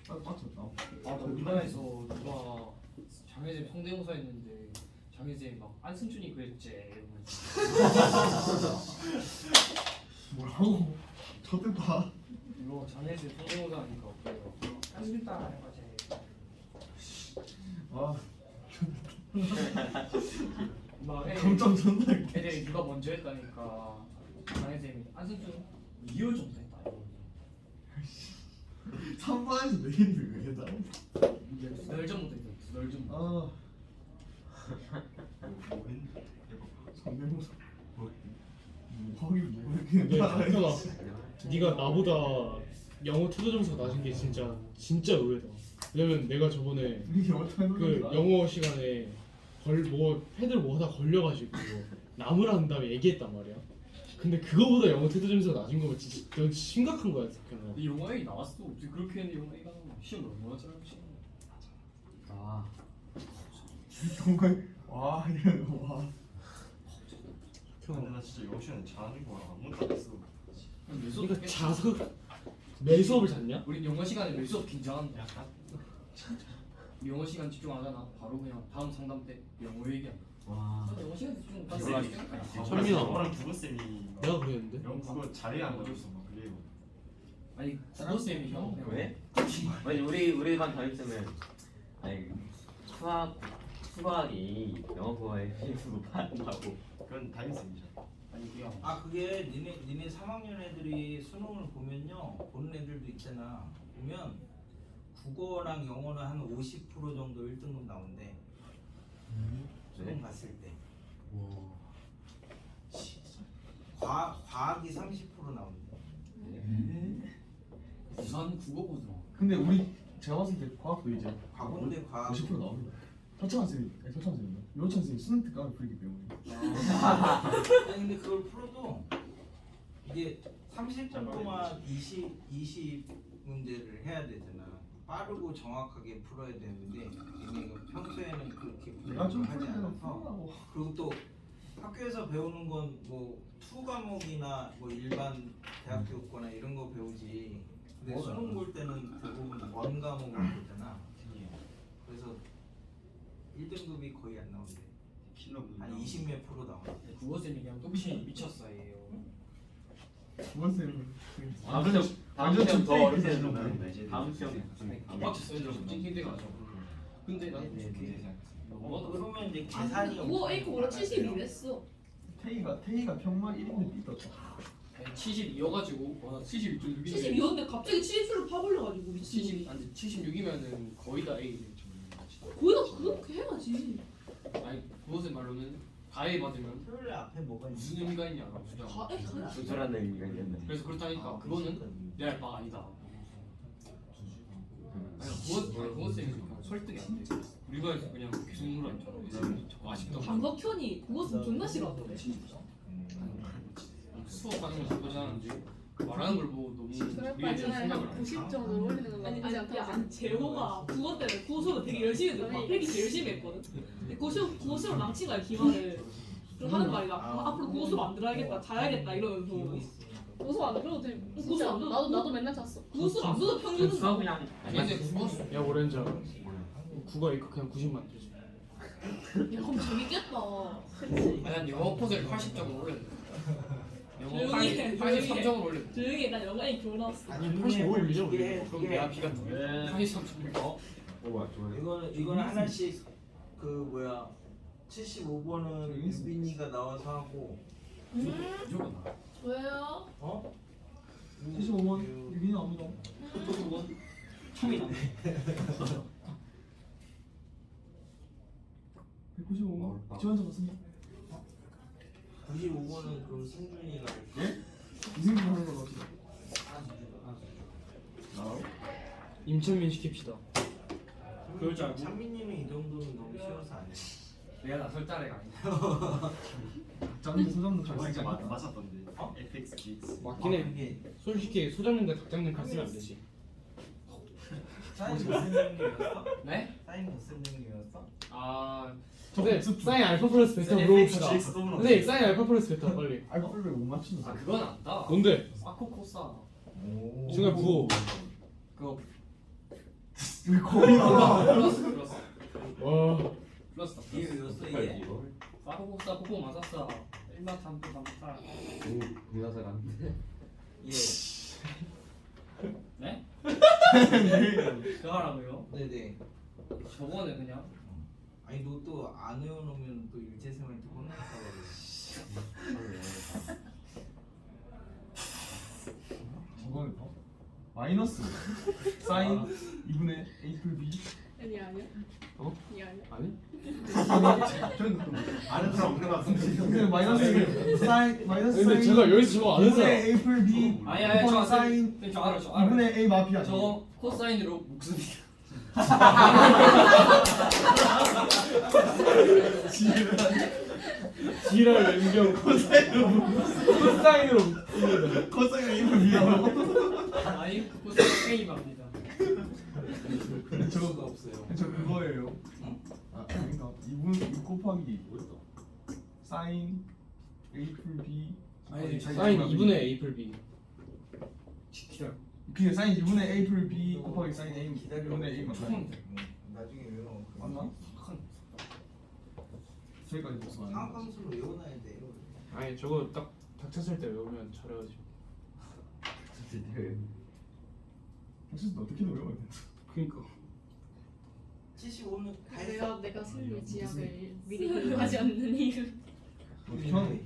맞췄다. 나 우리반에서 누가 장혜쌤 성대모사 했는데 장혜쌤 막 안승준이 그랬지 이러면서 뭐라고? 졌댔다. 이거 장혜쌤 성대모사 하니까 그래요. 안승준 따라하는 거지. 아, 막 감점 존나. 애들이 누가 먼저 했다니까 장혜쌤이 안승준 2월 정도 했다 이러고. 3번에서 내리는 왜 해다? 널 전부터 했어. 널 전. 아. 성대모사. 하긴 근데 뭐 박현아, 네가 나보다 영어 투도 점수가 낮은 게 진짜 의외다. 왜냐면 내가 저번에 그 영어 시간에 패들 뭐 하다 걸려가지고 나무라 한 다음에 얘기했단 말이야. 근데 그거보다 영어 투도 점수가 낮은 거면 진짜 너 심각한 거야, 박현아. 근데 영어 A 나왔어. 어떻게 그렇게 했는데 영어 A가 나와? 시험 얼마나 짧지? 아 정말 와 이런 와. 근데 나 진짜 영어 시간에 자는 거야 아무것도 안 했어. 그러니까 자석 매 수업을 잤냐? 우리 영어 시간에 매 수업 긴장한다. 영어 시간 집중 안 하잖아. 바로 그냥 다음 상담 때 영어 얘기한다. 와. 영어 시간 집중 다 대박이다. 철민아. 영어랑 국어쌤이 내가 그랬는데? 영어 국어 자리에 안 가졌어 막 그래요. 아니 국어 쌤이 형. 왜? 아니 우리 반 담임쌤은 아니 수학이 영어 국어에 비해서 높아한다고. 그건 담임쌤이죠. 아니 그냥 그게 니네 3학년 애들이 수능을 보면요, 보는 애들도 있잖아. 보면 국어랑 영어는 한 50% 정도 1등급 나온대. 수능 봤을 때. 과학이 30% 나온대. 부산 국어고등어. 근데 우리 제가 봤을 때 과학도 이제 과거인데 과학 50% 나옵니다. 서창한 쌤이 요찬 쌤이 수능 특강을 풀기 때문에. 아니 근데 그걸 풀어도 이게 30분 동안 20 문제를 해야 되잖아. 빠르고 정확하게 풀어야 되는데 얘네가 평소에는 그렇게 내가 좀 하지 풀면 않아서. 풀라고. 그리고 또 학교에서 배우는 건 뭐 투 과목이나 뭐 일반 대학 교과나 이런 거 배우지. 근데 수능 볼 때는 대부분 원 과목을 보잖아. 그래서 1등급이 거의 안 나온대. 한 20몇 프로 나오는데. 국어 쌤이 그냥 뚝심이 미쳤어요. 두번 쌤은 다음 시험 더 어렵게 좀 되는데 다음 시험 빡쳤어 애들 찡찡대 가지고. 근데 난 그러면 이제 계산이 그거 A 코보다 72랬어. 태희가 평말 1인데 삐떴다. 72여가지고 와 72.6인데 72였는데 갑자기 70수를 파벌려가지고 미친놈이. 76이면은 거의 다 A. 거기다 그렇게 해야지. 아니 그것의 말로는 다 A 받으면 토요일에 앞에 뭐가 있는 무슨 의미가 있냐고 그냥. 다 A 가야. 조절하는 의미가 있는데. 그래서 그렇다니까 그거는 내 알 바가 아니다. 아니 그거 쌤이 그냥 설득이 안 돼. 우리가 해서 그냥 계속 물어봤잖아. 아직도 강덕현이 그것은 존나 싫어하던데. 수업 하는 거 나쁘지 않은데 말하는 걸 보고 너무 그럴 우리에 대한 생각을 안 해. 90 정도 올리는 건 나쁘지 않다. 재호가 국어 때문에 국어수업을 되게 열심히 했거든. 막 회기 제일 열심히 했거든. 근데 국어수업 망친 거야 기말을. 그럼 하는 말이가 앞으로 국어수업 안 들어야겠다, 자야겠다 이러면서. 국어수업 안 들어도 돼. 국어수업 안 들어도 나도 맨날 잤어. 국어수업 안 들어도 평균은 수업 그냥 근데 국어 야 오렌지. 국어 이거 그냥 90만 되지. 야 그럼 재밌겠다. 아니, 난 영어 코드를 80점을 올렸는데. 영어 조용히 해, 83점을 올렸는데. 조용히 해. 나 영화에 교나왔어 아니 85 올리죠, 우리. 그럼 내가 비가 83점을. 이거는 하나씩 그 뭐야 75번은 유빈이가 나와서 하고 무조건 나. 왜요? 75번 유빈이 나옵니다. 총이 나. 195번 지원자 맞습니다. 95번은 그럼 승준이가 이승준 하는 건 어떻게? 임천민 시킵시다. 그럴 줄 알고. 찬민이는 이 정도는 너무 쉬워서 안 해. 내가 나설 자리가 아니야. 장님 소장도 잘 쓰지 진짜 않을까? 맞았던데. FX 기익스. 맞긴 해. 이게 솔직히 소장님과 닭장님 갈 쓰면 안 되지. 사인 교수님이었어? 네? 사인 교수님이었어? 아, 근데 사인 알파 플러스 베타 네, 물어봅시다. FX 너무 근데 사인 알파 플러스 베타 빨리. 알고 풀 왜못 맞추는 아 거야? 그건 안다. 뭔데? 사코코사. 중간 부호. 그거 왜 거기 나와? 플러스. 와. 플러스. 얘 외웠어 얘? 사코코사 코코 마사사. 1마 3부 3타. 얘 네? 그거 하라고요? 네네 저번에 그냥 아니 너 또 안 외워놓으면 또 일제생활 또 혼날까 봐 저거는 마이너스 사인 2분의 A 풀 B. 아니야 아니야. 어? 아니야 아니야. 아니? 저는 아는 사람 없는 것 같은데. 근데 마이너스 사인 마이너스 근데 사인 제가 여기서 저거 아는 2분의 사람. A 풀 B 아니 아니 곱하기 저 사인 저 알아 저 알아. 2분의 A 마피 아니에요? 저 코사인으로 목숨이. 지랄 왼경 코사인으로 묻습니다. 코사인 A 풀 B라고? 아니 코사인 A입니다. 저거 없어요 저 그거예요. 아 그러니까 2 곱하기 뭐였다? 사인 A 풀 B 아니, 사인 2분의 A 풀 B. 기다려. 그게 사인 2분의 A 풀 B 곱하기 사인 A 기다려 2분의 A 맞나? 나중에 외워 맞나? 저기까지 복수 안 해. 상황함수로 외워놔야 돼요 아니 저거 딱 닥쳤을 때 외우면 잘해가지고. 혹시 어떻게든 외워야 돼. 그니까. 75는 내가 승리 지역을 미리 공부하지 않는 이유. 어떻게 하는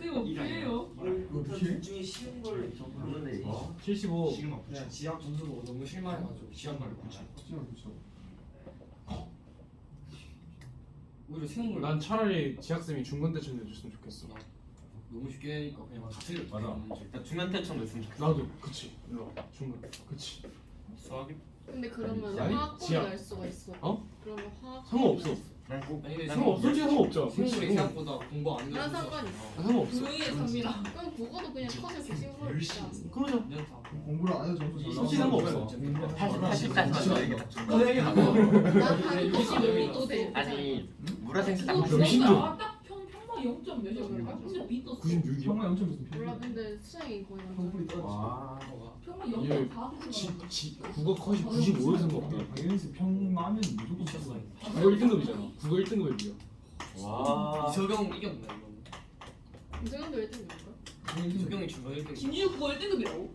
이거 뭐예요? 일단 둘 중에 쉬운 걸 모르네. 75. 시그마 그냥 지학 점수 보고 너무 실망해가지고 지학 말을 붙여. 그렇죠. 오히려 생물 난 차라리 지학쌤이 중간대천 내줬으면 좋겠어. 너무 쉽게 하니까 그냥 다 틀려. 맞아. 나 중간대청 냈으면 좋겠어. 나도 그치. 일로 와. 중간. 그치. 수학이 근데 그러면 아니, 화학권을 지하. 날 수가 있어. 어? 그러면 화학. 상관없어. 난꼭 아니 근데 상관없어. 솔직히 상관없죠. 생물이 그치. 생각보다 공부 안 난 해서 상관 있어. 아, 상관없어. 조용히 해 상민아. 그럼 국어도 그냥 컷에 90으로 있자. 그러죠. 괜찮다. 공부를 안 해도 점수 잘 솔직히 나와서 상관없어. 80까지 이게 딱 선생님이 안 나와. 난한 95도 돼. 아니 물화생수 딱 그거 좀 몇십 도? 평균 0점 몇이야? 근데 B 떴어. 96이요. 평균 0.1 몰라 근데 수행이 거의 평균이 완전. 떨어졌어. 평균 예. 0.4도. 국어 컷이 95에서 상관없다. 당연히 평나면 무조건 쳤어. 국어 1등급이잖아. 국어 1등급이야. 와 이석영 이겼나 이거? 이정도 1등급일까? 이석영이 중간 1등. 김지우 그거 1등급이라고?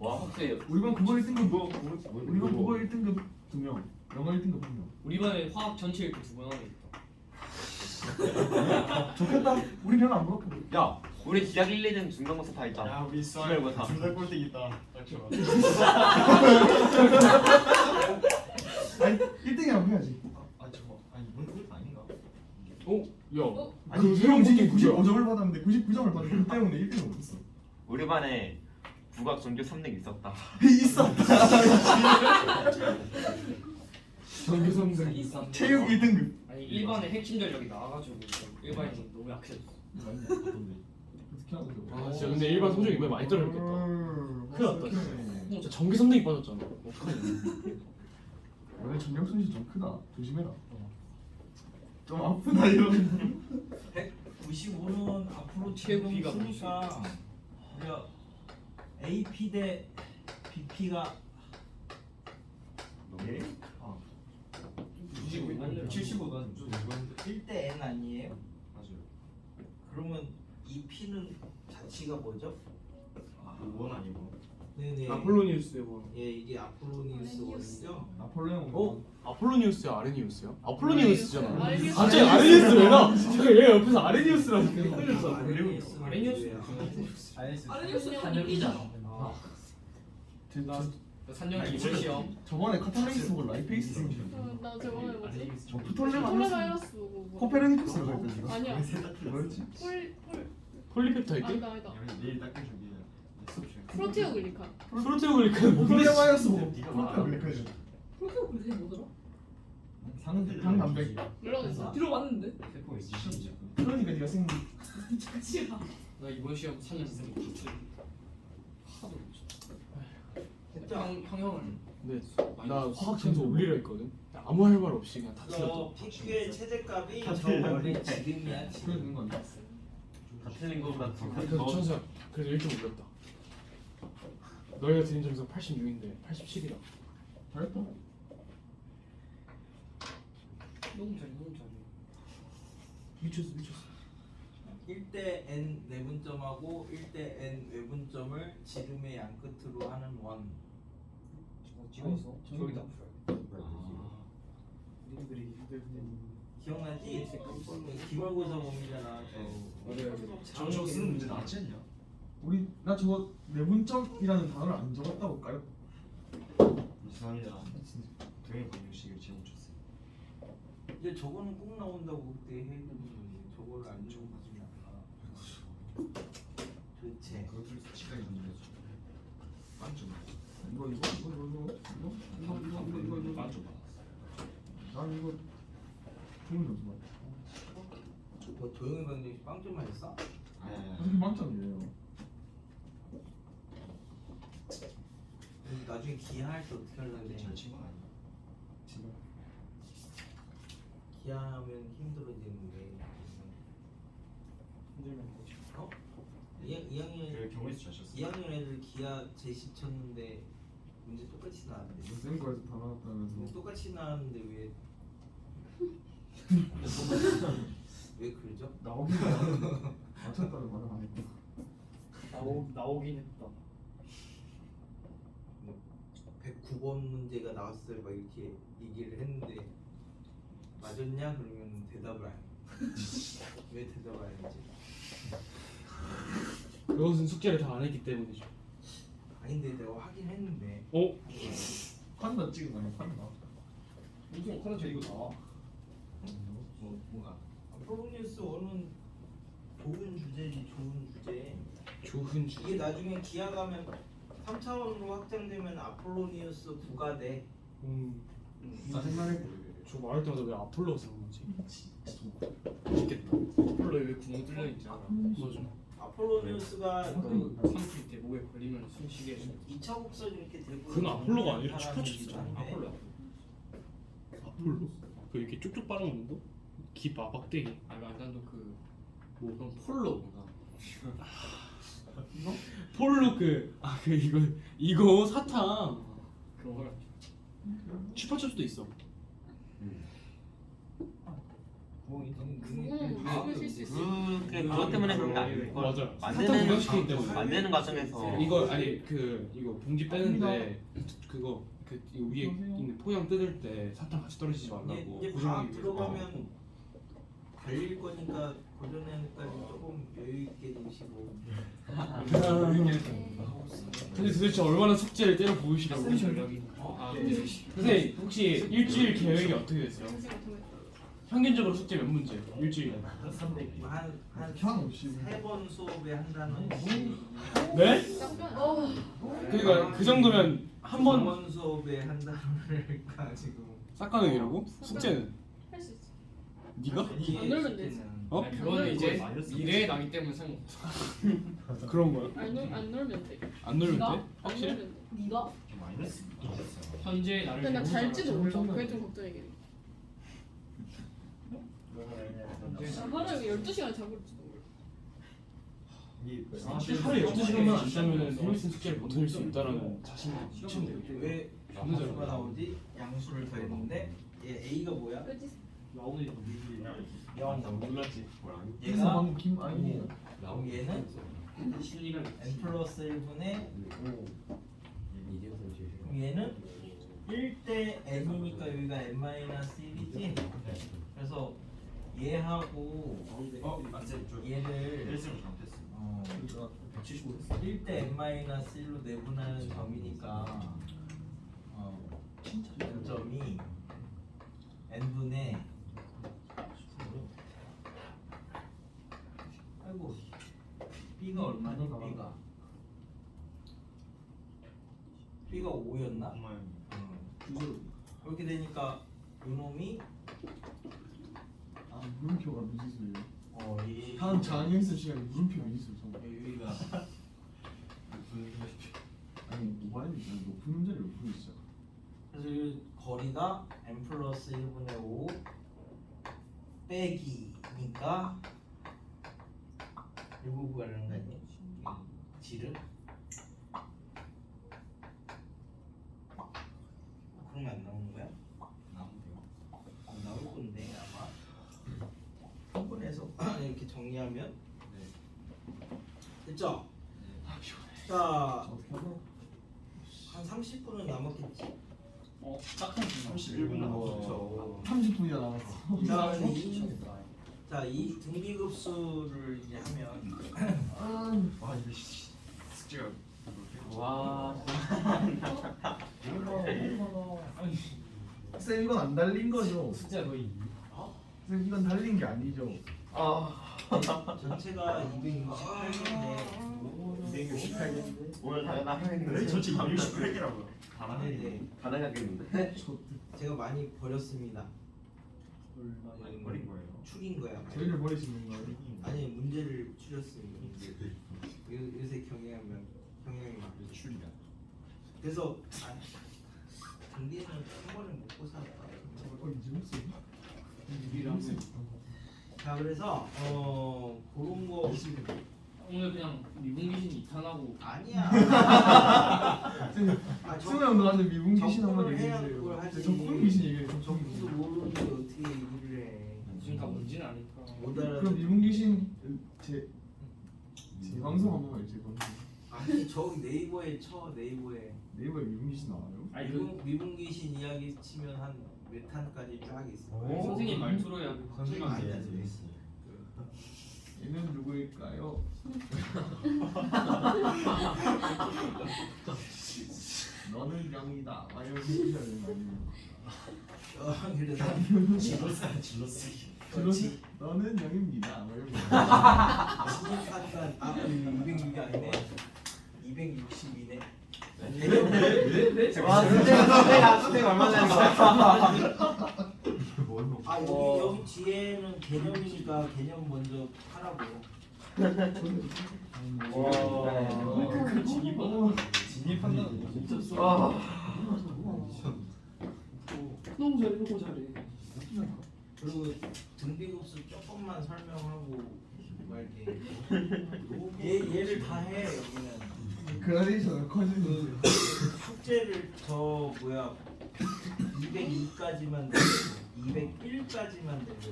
와 확실히 우리 반 국어 1등급 뭐 우리 반 국어 1등급 2명, 영어 1등급 1명. 우리 반에 화학 전체 1등 2번 하나 있다. 좋겠다. 우리 별로 안 부럽고. 야 우리 기약 1, 2등 중간고사 다 있다. 야 우리 기말 못하. 둘다 꼴등 있다. 딱 좋아. 아니 1등이라고 해야지. 아 저거 아니 이번 꼴등 아닌가? 어? 야. 어? 아니 그 그 새로운 형진이 분이 95점을 받았는데 99점을 받았기 때문에 1등을 못했어. 우리 반에 국악 전교 3등 있었다. 있어. 전교 3등. 체육 1등급. 아니 일반에 핵심 전력이 나와가지고 일반이 너무 약해졌어. 어떻게 하는 거야? 아 진짜 근데 일반 성적 이번에 많이 떨어졌겠다. 큰일 났다. 진짜 전교 3등이 빠졌잖아. 어떡하냐. 원래 전력순위 좀 크다. 조심해라. 좀 아프다 이런. 195는 앞으로 최고 지금 B가 쓰니까 우리가 AP 대 BP가 예? 175가 무슨 이건 1대 n 아니에요? 맞아요. 그러면 이 p는 자취가 뭐죠? 원 아니고. 네네. 아폴로니우스의 원. 예, 이게 아폴로니우스 원이죠. 나폴레옹. 어? 아폴로니우스야 아레니우스야? 아폴로니우스잖아. 아레니우스. 갑자기 아레니우스 왜 나? 잠깐 얘 옆에서 아레니우스라고 헷갈렸어. 아레니우스는 아레니우스 뭐예요? 아레니우스는 이잖아. 산영 이번 시험. 저번에 카탈레이스 보고 라이페이스. 나 저번에 뭐지? 저 프톨레 콜레바이러스 보고 뭐. 코페르니쿠스가 있던 지가. 아니야. 뭐였지? 폴리펩타이드? 아니다 아니다. 내일 닦아줄게. 프로테오글리칸. 프로테오글리칸 코페르바이러스 보고 네가 프로테오글리칸. 그렇게 그새 뭐더라? 당담백. 몰라겠어. 들어봤는데. 세포 있지. 그러니까 네가 생긴. 자취가. 나 이번 시험 3년 있으면 하도 형형을 네. 나 화학 점수 올리려 했거든. 아무 할 말 없이 그냥 다 저 틀렸다. PQ의 최저값이 다 저 틀려. 원래 지금이야. 그러는 거 아니야? 다 틀린 거보다 그래도 천수야. 그래도 1점 올렸다. 너희가 드린 점수가 86인데 87이야. 잘했다. 너무 잘해. 미쳤어. 1대 n 내분점하고 1대 n 외분점을 지름의 양 끝으로 하는 원. 찍어서 저기다 기억나지? 기말고사 범위잖아. 저거 쓰는 문제 나왔지 않냐? 나 저거 내분점이라는 단어를 안 적었다고 까요? 이상합니다. 동행 방정식을 제목 쳤어요. 이제 저거는 꼭 나온다고 그때 해드는 저거를 안 적어가지고 않아. 도대체 그것들 시간이 던져줘. 만점. 이거 만점 받았어. 난 이거 좋은 점수 맞아. 뭐 도영이 방정식 빵점 맞았어? 어떻게 만점이에요? 나중에 기하할 때 어떻게 하려고 해? 잘친건 아니야. 기하하면 힘들어지는데. 어? 2학년 그 경우에서 잘 쳤어. 2학년 애들 기하 제시 쳤는데 문제 똑같이 나왔는데. 쌤 거에서 다 나왔다면서. 똑같이 나왔는데 왜? 왜 그러죠? 나오긴 맞췄다는 말은 안 했고. 나오긴 했다. 109번 문제가 나왔어요. 막 이렇게 얘기를 했는데 맞았냐? 그러면 대답을 안 해. 왜 대답을 안 했지? 그것은 숙제를 다 안 했기 때문이죠. 아닌데 내가 확인했는데. 어? 판다 찍은 거 아니야? 판다. 무슨 커런트 이거 나와? 뭐가? 아폴로니우스 1은 좋은 주제지. 좋은 주제. 좋은 주. 이게 나중에 기하 가면 3차원으로 확장되면 아폴로니우스 9가 돼. 나 생각해. 저 말할 때마다 왜 아폴로가 생각나지? 맛있겠다. 폴로에 왜 구멍 뚫려 있지 않아? 맞아. 아폴로니우스가 그 삼킬 때 목에 걸리면 숨쉬게 해줘. 2차 곡선 이렇게 들고 그건 아폴로가 아니라 사람이 슈퍼추스잖아. 있는데 아폴로. 아폴로? 그 이렇게 쭉쭉 빨아먹는 거? 기 막대기. 아니 난도 뭐 그런 폴로구나. 폴로 이거 사탕. 그런 걸. 슈퍼추스도 있어. 그것 때문에 그런 게 아니고 맞아. 사탕 만드는 부각시키기 때문에. 만드는 과정에서 이거 봉지 빼는데 이거 위에 있는 포장 뜯을 때 사탕 같이 떨어지지 말라고. 이제 고정하기 밥 위해서. 들어가면 달릴 거니까 고전에까지 조금 여유 있게 드시고. 근데 도대체 얼마나 숙제를 때려 부으시려고? 전략이. 선생님 혹시 일주일 계획이 어떻게 됐어요? 평균적으로 숙제 몇 문제? 일주일에? 한 형 없이. 3번 수업에 한 단원씩. 네? 그러니까 그 정도면 한 번 2번 수업에 한 단원을 가지고. 싹가능이라고? 숙제는? 할 수 있어. 네가? 안 놀면 되지. 어? 아니, 그거는 이제 미래의 나기 때문에 상관없어. 그런 거야? 안 놀면 돼. 안 놀면 돼? 안 확실히? 놀면 돼. 네가 마이너스. 현재 나를. 근데 나 잘지도 배우잖아. 못해. 그게 좀 걱정이긴 해. 하루에 12시간 자고 있지도 몰라. 하루에 12시간만 안 자면 헬리슨 숙제를 못 해낼 수 있다라는 자신이 미쳤네요. 왜 존나 양수가 잘한다. 나오지? 양수를 더했는데 얘 A가 뭐야? 라운이 0. 몰랐지. 그래서 얘가 방금 김 아니에요. 그럼 얘는 실리가 n 플러스 1분의 5. 그럼 얘는 1대 n이니까 여기가 n-1이지? 그래서 얘하고 얘를 1승 잘못했어. 1대 n-1로 내분하는 점이니까 그 점이 n분의 아이고 b가 얼마니? b가 5였나? 정말 그렇게 되니까 요놈이 아 물음표가 미지수예요. 이 다음 장학생 시간에 물음표 미지수 좀. 여기가 아니 모바일이 높은 문제를 못 풀고 있어. 그래서 이 거리가 n 플러스 1분의 5 빼기니까 이거 구하려는 거 아니야? 질은? 그러면 안 나오는 거야? 안 나올 건데 아마 한 번에서 이렇게 정리하면 됐죠? 자, 한 30분은 남았겠지? 딱한 31분 남았어. 30분이나 남았어. 자, 이 등비급수를 이제 하면 아 이거 숙제가 와. 쌤 이건 안 달린 거죠? 진짜 거의 쌤 이건 달린 게 아니죠? 전체가 268개인데 268개인데 오늘 당연하겠는데. 네, 전체 268개라고요. 네네 가능하겠는데. 제가 많이 버렸습니다. 많이 버린 거예요. 추린 거야. 저희를 버리시는 거예요? 아니 문제를 추렸습니다. 요새 경향이 막 출이다. 그래서 등비는 한 번에 먹고 살아. 이제 유리라고. 자 그래서 그런 거 오늘 그냥 미분 귀신 2탄하고 아니야. 수영 형도 완전 미분 귀신 한번 적분을 해야 얘기해주세요. 그걸 하지. 적분 귀신 얘기해. 적분 정부도 귀신. 모르는데 어떻게 얘기를 해? 지금 다 뭔지는 아니까. 못 알아. 그럼 미분 귀신 제 방송 한 번만 제 방송. 아니 저기 네이버에 쳐 네이버에 네이버에 미분 귀신 나와요? 아니 그 미분귀신 이야기 치면 한 몇 탄까지 쫙 있어. 선생님 말투로 해야 선생님 안 돼. 얘는 누구일까요? 너는 영이다. 막 이런 거 해주셔야 되는 거 아니에요? 그래서 그렇지. 너는 영입니다. 막 이런 거. 신입사단 206이 아니네. 262네. 와, 선생님 얼마나 되는 거야? 아 여기 뒤에는 개념이니까 개념 먼저 하라고. 진입한다는 진짜 너무 잘해 너무 잘해. 그리고 등비급수 조금만 설명하고 말게. 얘를 다 해 여기는. 그라데이션을 커지는 그 숙제를 저 뭐야 202까지만 되고 201까지만 되거든.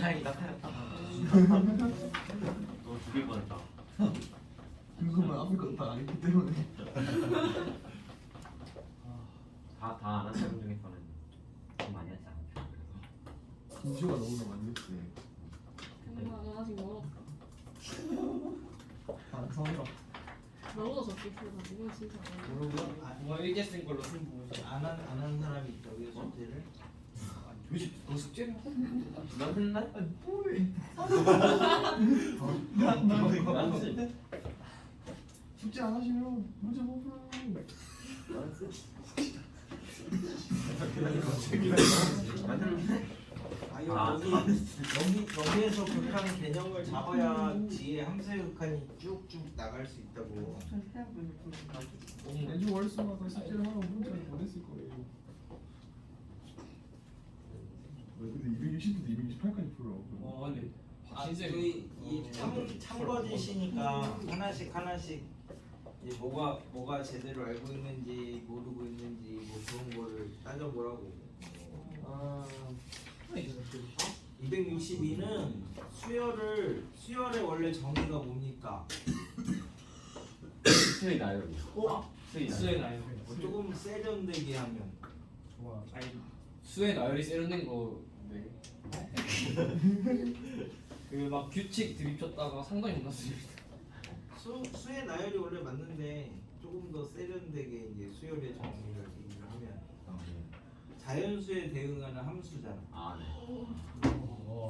다행이다. 너 죽일 뻔했다. 그것만 앞에 거다 아니기 때문에. 다 아는 사람 중에서는 좀 많이 하지 않았죠. 김시호가 너무 많이 했지. 나 아직 멀었다. 반성이라. 나보다 적게 풀어가 이건 진짜 안 해. 누가 일개 쓴 걸로 승부. 안한 사람이 있다 왜 숙제를? 요즘 너 숙제를 해? 난 했나? 뭐해? 난 숙제 안 하시면 문제 못 풀어요. 여기에서 극한 개념을 잡아야 뒤에 함수의 극한이 쭉쭉 나갈 수 있다고. 매주 월수마다 숙제를 하고 문제를 보냈을 거예요. 왜 근데 260부터 268까지 풀어. 와 근데 저희 이 참거짓이니까 하나씩 이제 뭐가 제대로 알고 있는지 모르고 있는지 뭐 그런 거를 따져보라고. 262는 수열의 원래 정의가 뭡니까? 수의 나열이. 수의 나열. 수의 나열. 조금 세련되게 하면 좋아. 아니 수의 나열이 세련된 거인데. 그 막 규칙 들이쳤다가 상관이 없었습니다. 수의 나열이 원래 맞는데 조금 더 세련되게 이제 수열의 정의를 얘기를 하면 자연수에 대응하는 함수잖아. 아 네.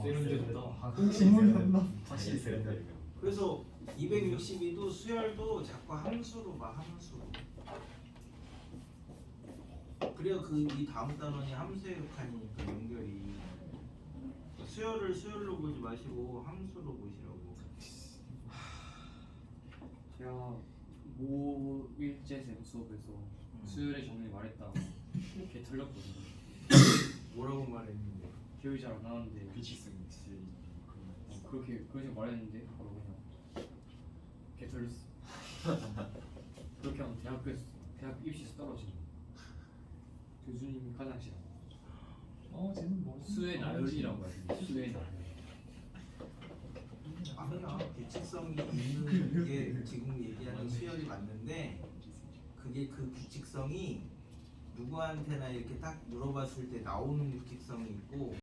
세련됐다. 질문이었나? 확실히 세련돼. 그래서 262도 수열도 자꾸 함수로 봐, 함수로. 그래야 이 다음 단원이 함수의 극한이니까 연결이. 수열을 수열로 보지 마시고 함수로 보시라고. 제가 모일제생 수업에서 수열의 정의 말했다가 걔 틀렸거든요. 뭐라고 말했는데? 기억이 잘 안 나는데 규칙성 있지. 그렇게 말했는데 바로 그냥 걔 틀렸어. 그렇게 하면 대학 입시에서 떨어지는 교수님이 가장 싫어. 쟤는 뭐 수의 나열이라고 해야 돼. 수의 나열. 아니야. 규칙성이 있는 게 지금 얘기하는 수열이 맞는데 그게 그 규칙성이 누구한테나 이렇게 딱 물어봤을 때 나오는 규칙성이 있고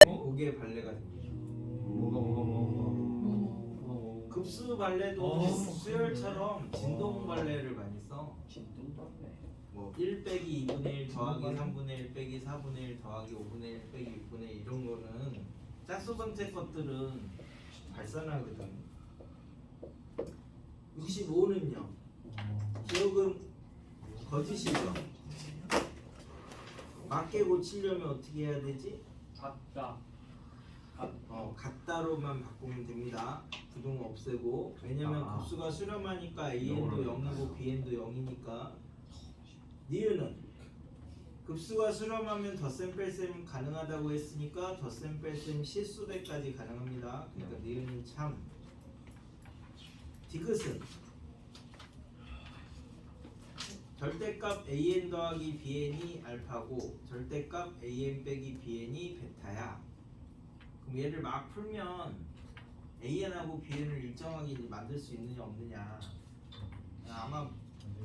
고개 발레가 됩니다. 뭐. 급수 발레도 수열처럼 진동 발레를 많이 써. 뭐 1 빼기 2분의 1 더하기 3분의 1 빼기 4분의 1 더하기 5분의 1 빼기 6분의 1 이런 거는 짝수 번째 것들은 발산하거든. 65는요. 기억은 거짓이죠. 맞게 고치려면 어떻게 해야 되지? 같다. 같다로만 바꾸면 됩니다. 부동 없애고. 왜냐면 급수가 수렴하니까 AN도 0이고 BN도 0이니까. 니은은 급수가 수렴하면 덧셈 뺄셈 가능하다고 했으니까 덧셈 뺄셈 실수대까지 가능합니다. 그러니까 니은은 참. 디귿은 절대값 AN 더하기 BN이 알파고 절대값 AN 빼기 BN이 베타야. 그럼 얘를 막 풀면 AN하고 BN을 일정하게 만들 수 있느냐 없느냐. 아마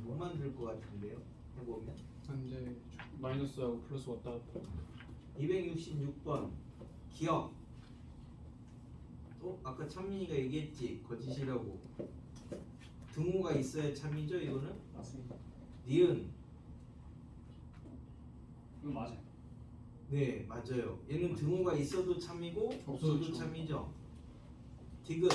못 만들 것 같은데요. 해보면 이제 마이너스하고 플러스 왔다 갔다. 266번 기억. 아까 찬민이가 얘기했지 거짓이라고. 등호가 있어야 참이죠 이거는? 맞습니다. 니은. 이거 맞아요. 네 맞아요. 얘는 등호가 있어도 참이고 없어도 참이죠. 디귿.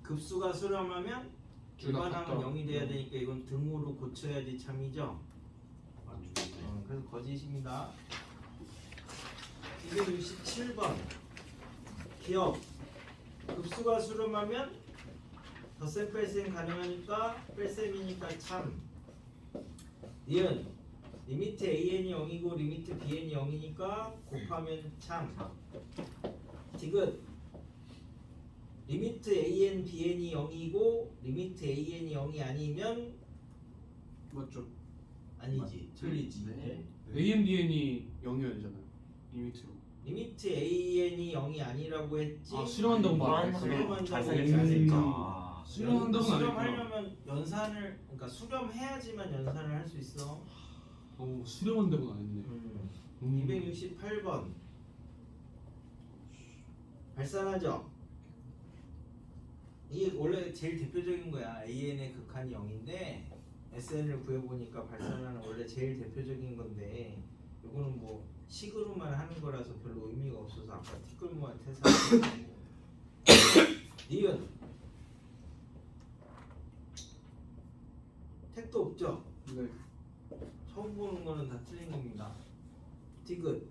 급수가 수렴하면 일반항은 0이 돼야 되니까 이건 등호로 고쳐야지 참이죠. 그래서 거짓입니다. 267번 기억. 급수가 수렴하면 덧셈 뺄셈 가능하니까 뺄셈이니까 참. 니은 리미트 AN이 0이고 리미트 BN이 0이니까 곱하면 참. 디귿 리미트 AN BN이 0이고 리미트 AN이 0이 아니면 맞죠? 아니지 틀리지. AMBN이 0이어야 되잖아요. 리미트로. 리미트 AN이 0이 아니라고 했지. 수렴한다고 말했어. 수렴한다고 잘생겼으니까. 수렴한다고는 안 했구나. 수렴하려면 연산을 그러니까 수렴해야지만 연산을 할 수 있어. 수렴한다고는 안 했네. 268번 발산하죠. 이게 원래 제일 대표적인 거야. AN의 극한이 0인데 SN을 구해보니까 발산하는 원래 제일 대표적인 건데 이거는 뭐 식으로만 하는 거라서 별로 의미가 없어서 아까 티끌모아 퇴사하고 니은 택도 없죠? 네. 처음 보는 거는 다 틀린 겁니다. 디귿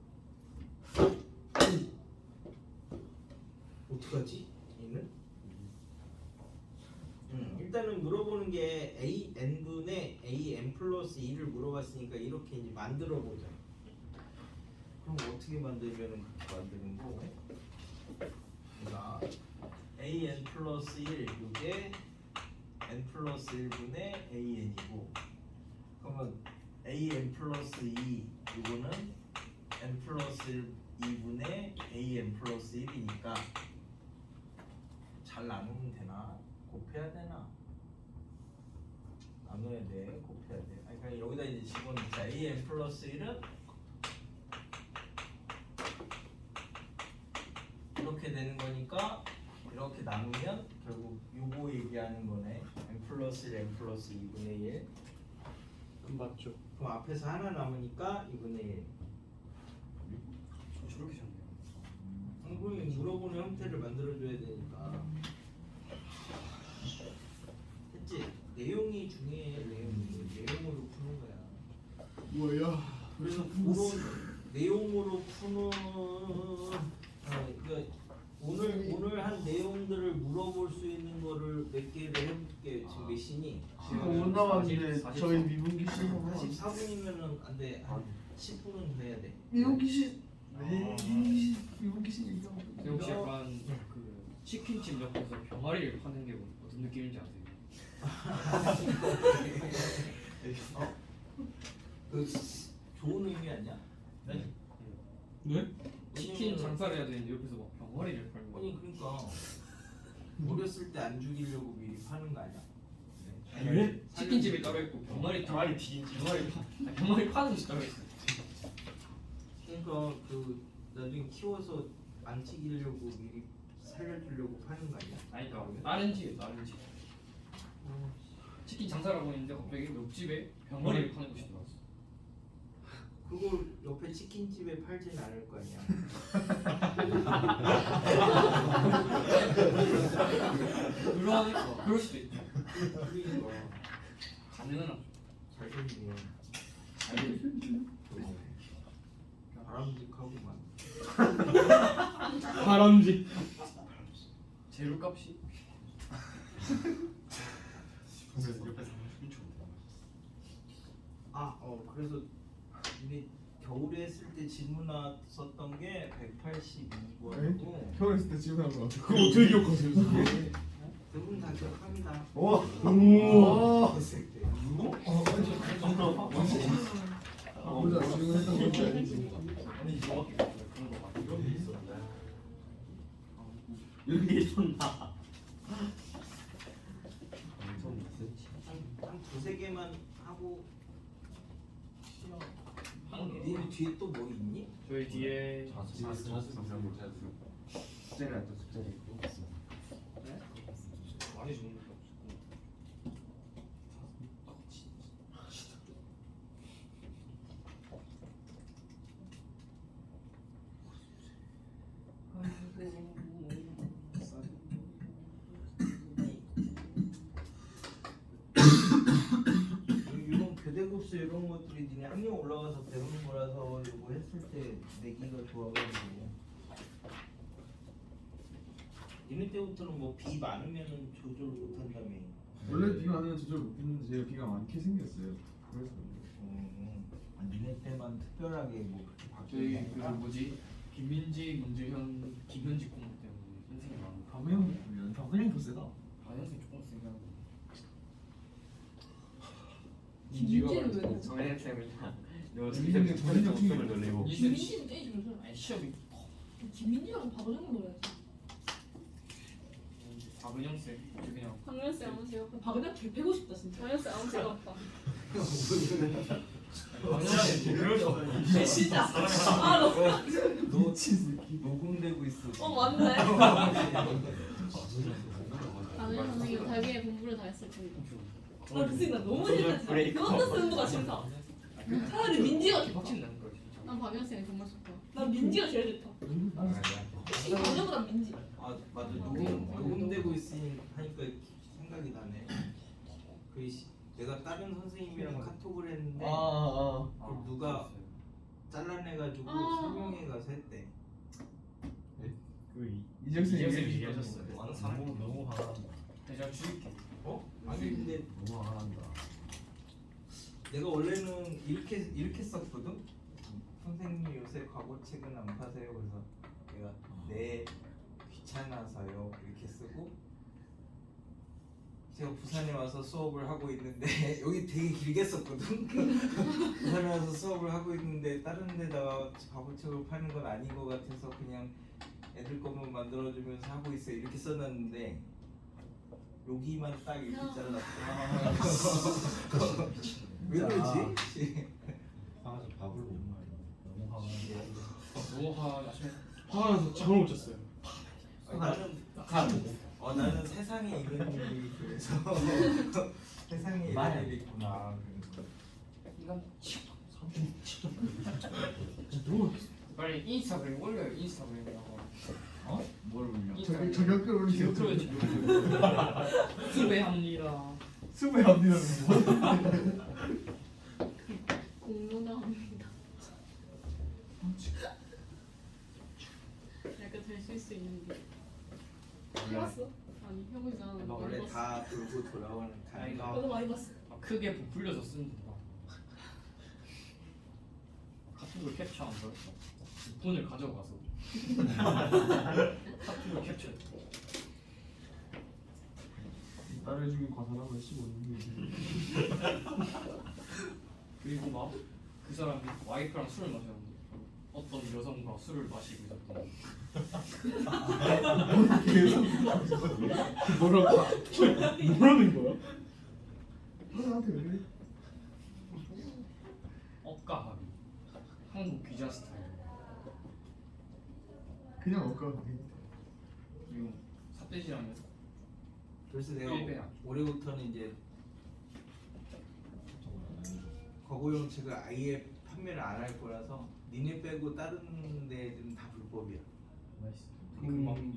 어떡하지? 얘는? 일단은 물어보는 게 AN분의 AN 플러스 2를 물어봤으니까 이렇게 이제 만들어 보자. 그럼 어떻게 만들면은 그렇게 만드는 거? 그러니까 AN 플러스 1 이게 N 플러스 1분의 AN이고 그러면 AN 플러스 2 이거는 N 플러스 2분의 AN 플러스 1이니까 잘 나누면 되나? 곱해야 되나? 나눠야 돼, 곱해야 돼. 아니 그냥 여기다 이제 집어넣자. AN 플러스 1은 이렇게 되는 거니까 이렇게 나누면 결국 요거 얘기하는 거네. N 플러스 1, N 플러스 2분의 1. 맞죠. 그럼 앞에서 하나 남으니까 2분의 1. 저렇게 셨네요. 그럼 물어보는 형태를 만들어줘야 되니까. 했지? 내용이 중요해. 내용으로 푸는 거야. 뭐야? 그래서 그런 내용으로 푸는 그러니까 오늘 한 내용들을 물어볼 수 있는 거를 몇 개를 해볼게. 지금 몇 시니? 지금 못 남았는데 저희 미분기 시 44분이면은 안 돼. 한 10분은 해야 돼. 미분기 시 미분기 시 얘기하고 근데 혹시 약간 그 치킨집 옆에서 병아리를 파는 게 어떤 느낌인지 아세요? 그 좋은 의미 아니야? 네? 네? 치킨 장사를 해야 되는데 옆에서 막 병아리를 팔는 거. 아니 그러니까 어렸을 때 안 죽이려고 미리 파는 거 아니야? 네? 치킨집이 따로 있고 병아리 파는 집 따로 있어요. 그러니까 그 나중에 키워서 안 튀기려고 미리 살려주려고 파는 거 아니야? 아니다. 다른 집에 다른 집. 치킨 장사를 하고 있는데 갑자기 옆집에 병아리를 파는 곳이 들어왔어. 그걸 옆에 치킨집에 팔지는 않을 거 아니야. 그럴 수도 있죠. 그러니까 가능은 하죠. 잘 됐네. 바람직하구만. 바람직. 재료값이 그래서 우리 겨울에 했을 때 질문 나왔었던 게 182번이고 겨울 했을 때 질문한 거. 그거 어떻게 기억하세요? 대부분 다 기억합니다. 와. 했을 때. 보자 질문했던 건지 아닌지. 아니 이거 그런 거 봐. 이런 게 있어. 여기 존나. 한 두세 개만 하고 쉬어. 니 뒤에 또 뭐 있니? 저희 뒤에 많이 주는 게 없었고. 이런 교대급수 이런 것들이 니네 학력 올라가서 배우는 거라서 이거 했을 때 내기가 좋아가지고 니네 때부터는 뭐 비 많으면은 조절 못한다며. 원래 비가 많으면 조절 못했는데 제가 비가 많게 생겼어요. 그래서 니네 때만 특별하게 뭐 그렇게 저희 그 바뀌었나? 뭐지 김민지, 문재현, 김현지 공부 때문에 인생이 많은. 밤에는 그냥 더 세다. 아 인생 조금 세긴 한데. 김민지는 왜 그래? 정현 쌤이랑 요 김민지는 전혀 점수를 놀리고. 김민지는 떼지 무슨 아니 시험이 김민지랑 바보 정도 놀아야지. 박은영 쌤 그냥 박명수 아무 제가 없다. 박은영 개 패고 싶다 진짜. 박명수 아무 제가 없다. 박은영 쌤 그러죠. 진짜. 너 녹음되고 있어. 맞네. 다들 선생님 자기의 공부를 다 했을 텐데. 선생님 나 너무 싫다 진짜. 브레이크. 그것도 쓰는 거가 싫다. 차라리 민지가 좋다. 빡친 나는 거 진짜. 난 박명수이 정말 좋다. 난 민지가 제일 좋다. 이 강력보다 민지. 아 맞아 녹음되고 있으니 하니까 생각이 나네. 내가 다른 선생님이랑 카톡을 했는데 그걸 누가 잘라내가지고 설명회 가서 했대. 이재혁 쌤 이재혁 쌤이 얘기해 얘기하셨어요. 완상 너무 화난다. 내가 줄게. 아니 근데 너무 화난다. 내가 원래는 이렇게 썼거든. 선생님 요새 과거책은 안 파세요. 그래서 내가 네 귀찮아서요 이렇게 쓰고 제가 부산에 와서 수업을 하고 있는데 여기 되게 길게 썼거든. 부산에 와서 수업을 하고 있는데 다른 데다가 과거책을 파는 건 아닌 것 같아서 그냥 애들 것만 만들어주면서 하고 있어 이렇게 써놨는데 여기만 딱 이렇게 잘랐어. 왜 그러지? 화나서 밥을 못 먹어. 너무 화나는데. 너무 화나서 화가 나서 잠을 못 잤어요. 나는 세상에 이런 일이 그래서 세상에 이런 일이 있구나. 이건 진짜 너무 빨리 인스타그램 올려요. 인스타그램이라고. 뭘 올려? 저격글 올리세요. 기억들어야지. 수배합니다. 수배합니다. 공론화합니다. 약간 잘 쓸 수 있는데. 해봤어? 아니 해보지 않아. 나 원래 다 돌고 돌아오는 아니, 가는 나도 많이 봤어. 크게 부풀려서 쓰면 된다. 같은 걸 캡처 안 걸? 폰을 가져가서 같은 걸 캡처. 나를 죽인 과사람을 15년. 그리고 막 그 사람이 와이프랑 술을 마셨는데 어떤 여성과 술을 마시고 있었던. 뭐라는 거야? 나한테 왜 그래? 억가하기. 한국 귀자 스타일. 그냥 먹고 그리고 삿대질하면 그래서 내가 일배야. 올해부터는 이제 거고용 책을 아예 판매를 안 할 거라서 니네 빼고 다른 데들은 다 불법이야.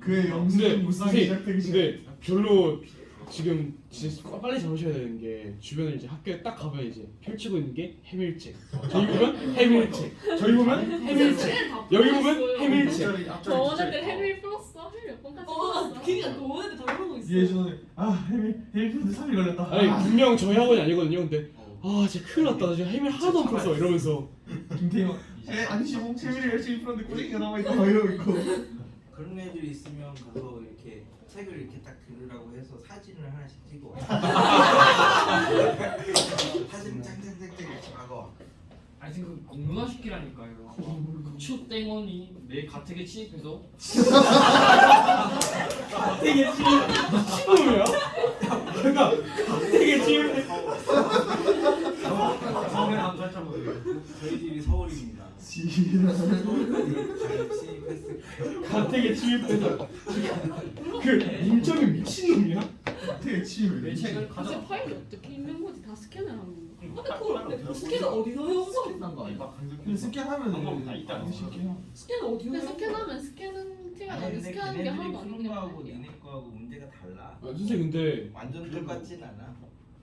그의 근데 영수증 무쌍이 시작되기 근데 별로 지금 진짜 빨리 잡으셔야 되는 게 주변에 이제 학교에 딱 가면 이제 펼치고 있는 게 해밀책. 저희 보면 해밀책. 저희 보면 해밀책. 여기 보면 해밀책. 저번에 때 해밀 풀었어? 해밀 몇 번까지 풀었어? 그니까 너네들 다 그러고 있어. 뒤에 저는 헬리콥터 3일 걸렸다. 아니 분명 저희 학원이 아니거든요. 근데 아 진짜 큰일 났다. 나 지금 해밀 하나도 안 풀었어 이러면서. 김태형 안시봉 세밀을 열심히 풀었는데 꼬쟁이가 남아있다 막 이러고 있고. 그런 애들이 있으면 가서 이렇게 책을 이렇게 딱 들으라고 해서 사진을 하나씩 찍어. 사진 짱짱짱짱 이렇게 박아. 아니 지금 공론화시키라니까요. 극초 땡원이 내 가택에 침입해서 되게 친놈이야? 그러니까 되게 친놈. 서울에 한 살짝 먹어요. 저희 집이 서울입니다. 지랄. 침입했을까요? 가택에 침입해서 그 임정이 미친놈이야? 되게 치유. 내 책을 이제 가져. 파일이 어떻게 있는 거지? 다 스캔을 하는 거. 근데 그걸 스캔을 어디서 해온 거? 근데 스캔하면 방법 다 있잖아. 쉽게 스캔을 어디서 근데 해온 거? 스캔하면 스캔은 티가 아니 나는데 근데 스캔하는 게 걔네들이 하나도 안 푸는 되는 거하고 거야. 니네 거하고 문제가 달라. 아, 선생님 근데 완전 똑같진 않아.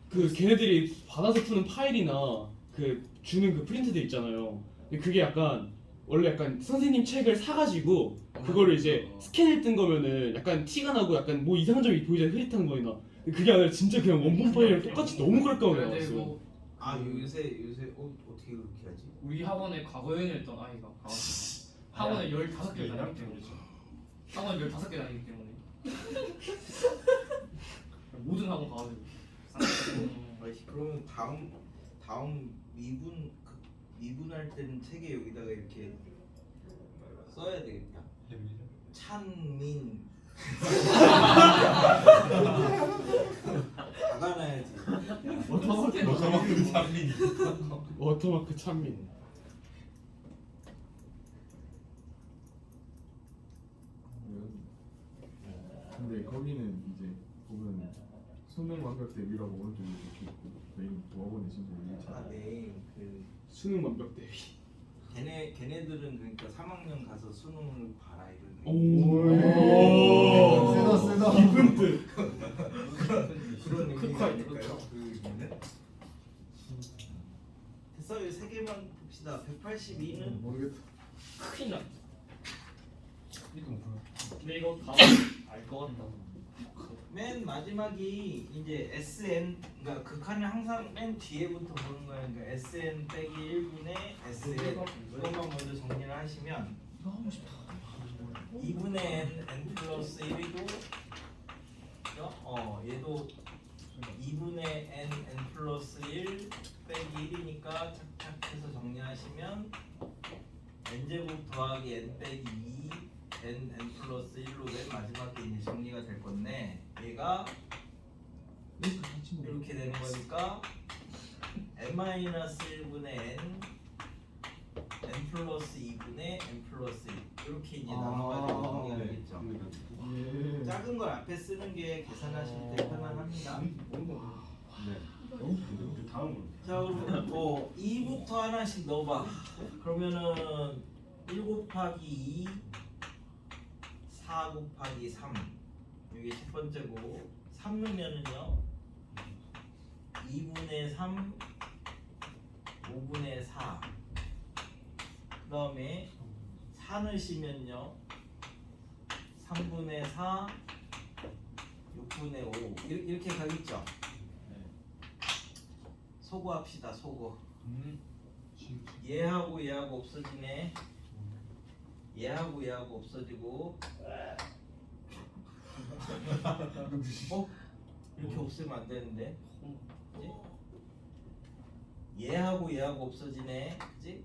그 걔네들이 받아서 푸는 파일이나 그 주는 그 프린트들 있잖아요. 근데 그게 약간 원래 약간 선생님 책을 사가지고 그거를 이제 스캔을 뜬 거면은 약간 티가 나고 약간 뭐 이상한 점이 보이잖아. 흐릿한 거나. 근데 그게 아니라 진짜 그냥 원본 파일이랑 똑같이 너무 가까워 나왔어요. 그리고 아 요새 어떻게 그렇게 하지? 우리 학원에 과거 연애했던 아이가 가가지고 학원에 15개 다니기 때문에 학원 15개 다니기 때문에 모든 학원 가가지고 그러면 다음 미분할 때는 책에 여기다가 이렇게 써야 되겠다. 찬민 박아놔야지. 워터마크 장민이. 워터마크 찬민. 근데 거기는 이제 보면 수능 완벽 대비라고 오른쪽에 이렇게 있고 메인 도학원에 진짜 네, 그 수능 완벽 대비. 걔네들은 그러니까 3학년 가서 수능을 봐라 이런. 오. 세다 세다. 깊은 뜻. 그런 의미가 크크할 아닐까요? 그 의미는? 됐어요. 세 개만 봅시다. 182는 모르겠다. 큰일 났다. 근데 이거 다 알 것 같다. 맨 마지막이 이제 SN, 그러니까 극한을 항상 맨 뒤에부터 보는 거예요. 그러니까 SN 빼기 1분의 SN 이것만 먼저 정리를 하시면 2분의 n 플러스 1이고 얘도 2분의 n 플러스 1 빼기 1이니까 착착해서 정리하시면 n제곱 더하기 n 빼기 2 n 플러스 1로 맨 마지막에 이제 정리가 될 건데 얘가 이렇게 되는 거니까 n-1분의 n 플러스 2분의 n 플러스 1 이렇게 이제 나눠가지고 정리가 되겠죠. 예. 작은 걸 앞에 쓰는 게 계산하실 때 편안합니다. 다음으로. 자 그럼 2부터 하나씩 넣어봐. 그러면은 1 곱하기 2 4 곱하기 3 이게 첫 번째고 3 넣으면은요 2분의 3 5분의 4 그 다음에 4 넣으시면요 3분의 4 6분의 5 이렇게 가겠죠. 소거합시다. 소거. 얘하고 얘하고 없어지네. 얘하고 얘하고 없어지고 이렇게 없애면 안 되는데 그치? 얘하고 얘하고 없어지네 그치?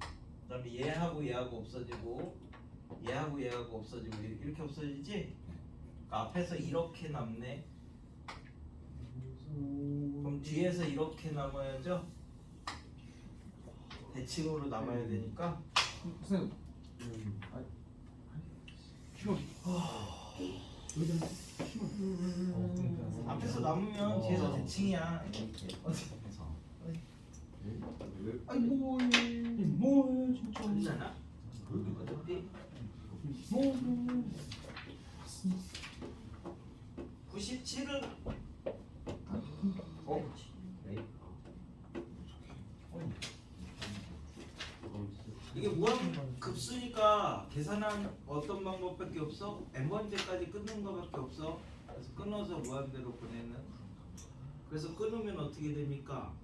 그 다음에 얘하고 얘하고 없어지고 얘하고 얘하고 없어지고 이렇게 없어지지? 그러니까 앞에서 이렇게 남네. 그럼 뒤에서 이렇게 남아야죠? 대칭으로 남아야 되니까 선생님 앞에서 남으면 뒤에서 대칭이야. 아이고 뭐야 진짜. 그렇잖아. 어차피 97은 이게 무한급수니까 계산한 어떤 방법밖에 없어? n번째까지 끊는 거밖에 없어. 그래서 끊어서 무한대로 보내는. 그래서 끊으면 어떻게 됩니까?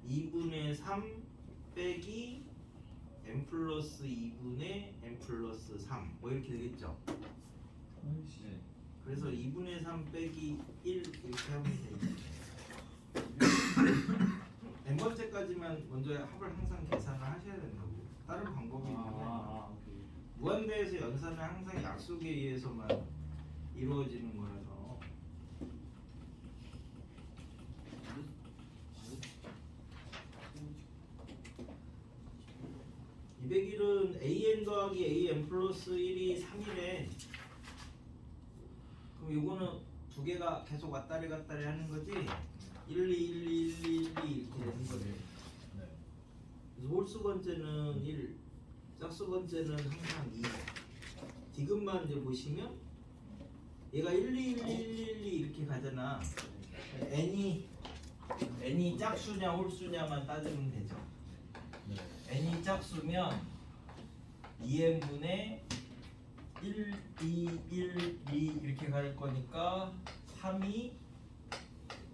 2분의 3 빼기 n 플러스 2분의 n 플러스 3 뭐 이렇게 되겠죠? 그래서 2분의 3 빼기 1 이렇게 하면 되겠죠. n번째까지만 먼저 합을 항상 계산을 하셔야 된다고. 다른 방법이 있는데 무한대에서 연산은 항상 약속에 의해서만 이루어지는 거라서. (201은) an 더하기 an 플러스 1이 3이래. 그럼 요거는 두 개가 계속 왔다리 갔다리 하는 거지. 1, 2, 1, 2, 1, 2, 1, 2 이렇게 되는 거지. 그래서 홀수 번째는 1, 짝수 번째는 항상 2. 디귿만 이제 보시면 얘가 1, 2, 1, 2, 1, 2, 1, 2 이렇게 가잖아. n이 짝수냐 홀수냐만 따지면 되죠. n이 짝수면 2n분의 1, 2, 1, 2 이렇게 갈 거니까 3이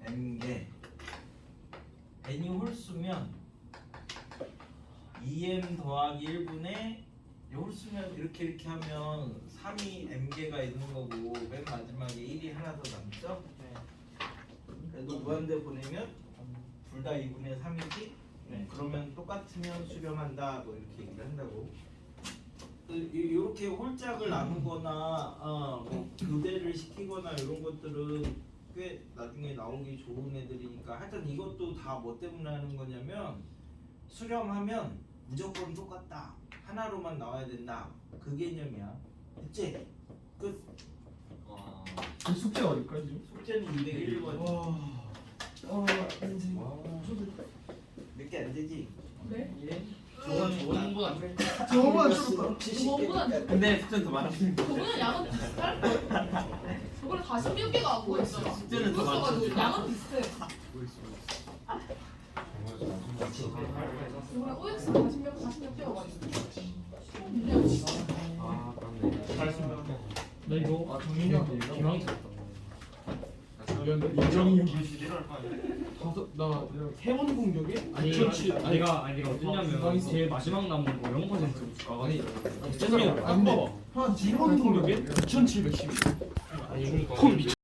n개. n이 홀수면 2n 더하기 1분의 홀수면 이렇게 하면 3이 n개가 있는 거고 맨 마지막에 1이 하나 더 남죠? 그래도 무한대 보내면 둘 다 2분의 3이지? 그러면 똑같으면 수렴한다 뭐 이렇게 얘기를 한다고. 이렇게 홀짝을 나누거나 뭐 교대를 시키거나 이런 것들은 꽤 나중에 나오기 좋은 애들이니까 하여튼 이것도 다 뭐 때문에 하는 거냐면 수렴하면 무조건 똑같다 하나로만 나와야 된다 그 개념이야. 됐지? 끝. 숙제 어디까지죠? 숙제는 201번. 몇 개 안 되지? 네? 저거보다 저거만 줄었다. 저거보다 근데 숙제는 더 많았으니까. 저거는 양은 비슷할 거야. 저거는 46개가 안 보였잖아. 숙제는 더 써가지고 많았으니까. 양은 비슷해. 저거는 OX 46개가 많이 아 그렇네. 잘했습니다. 나 이거 정민이 형한테 기왕이 잘했다. 이정이 형 나 3번 공격에 아니 내가 어떠냐면 제일 마지막 남은 거 0%. 아니 안 봐봐. 한 2번 공격에 2,712. 아니 컴 미쳤.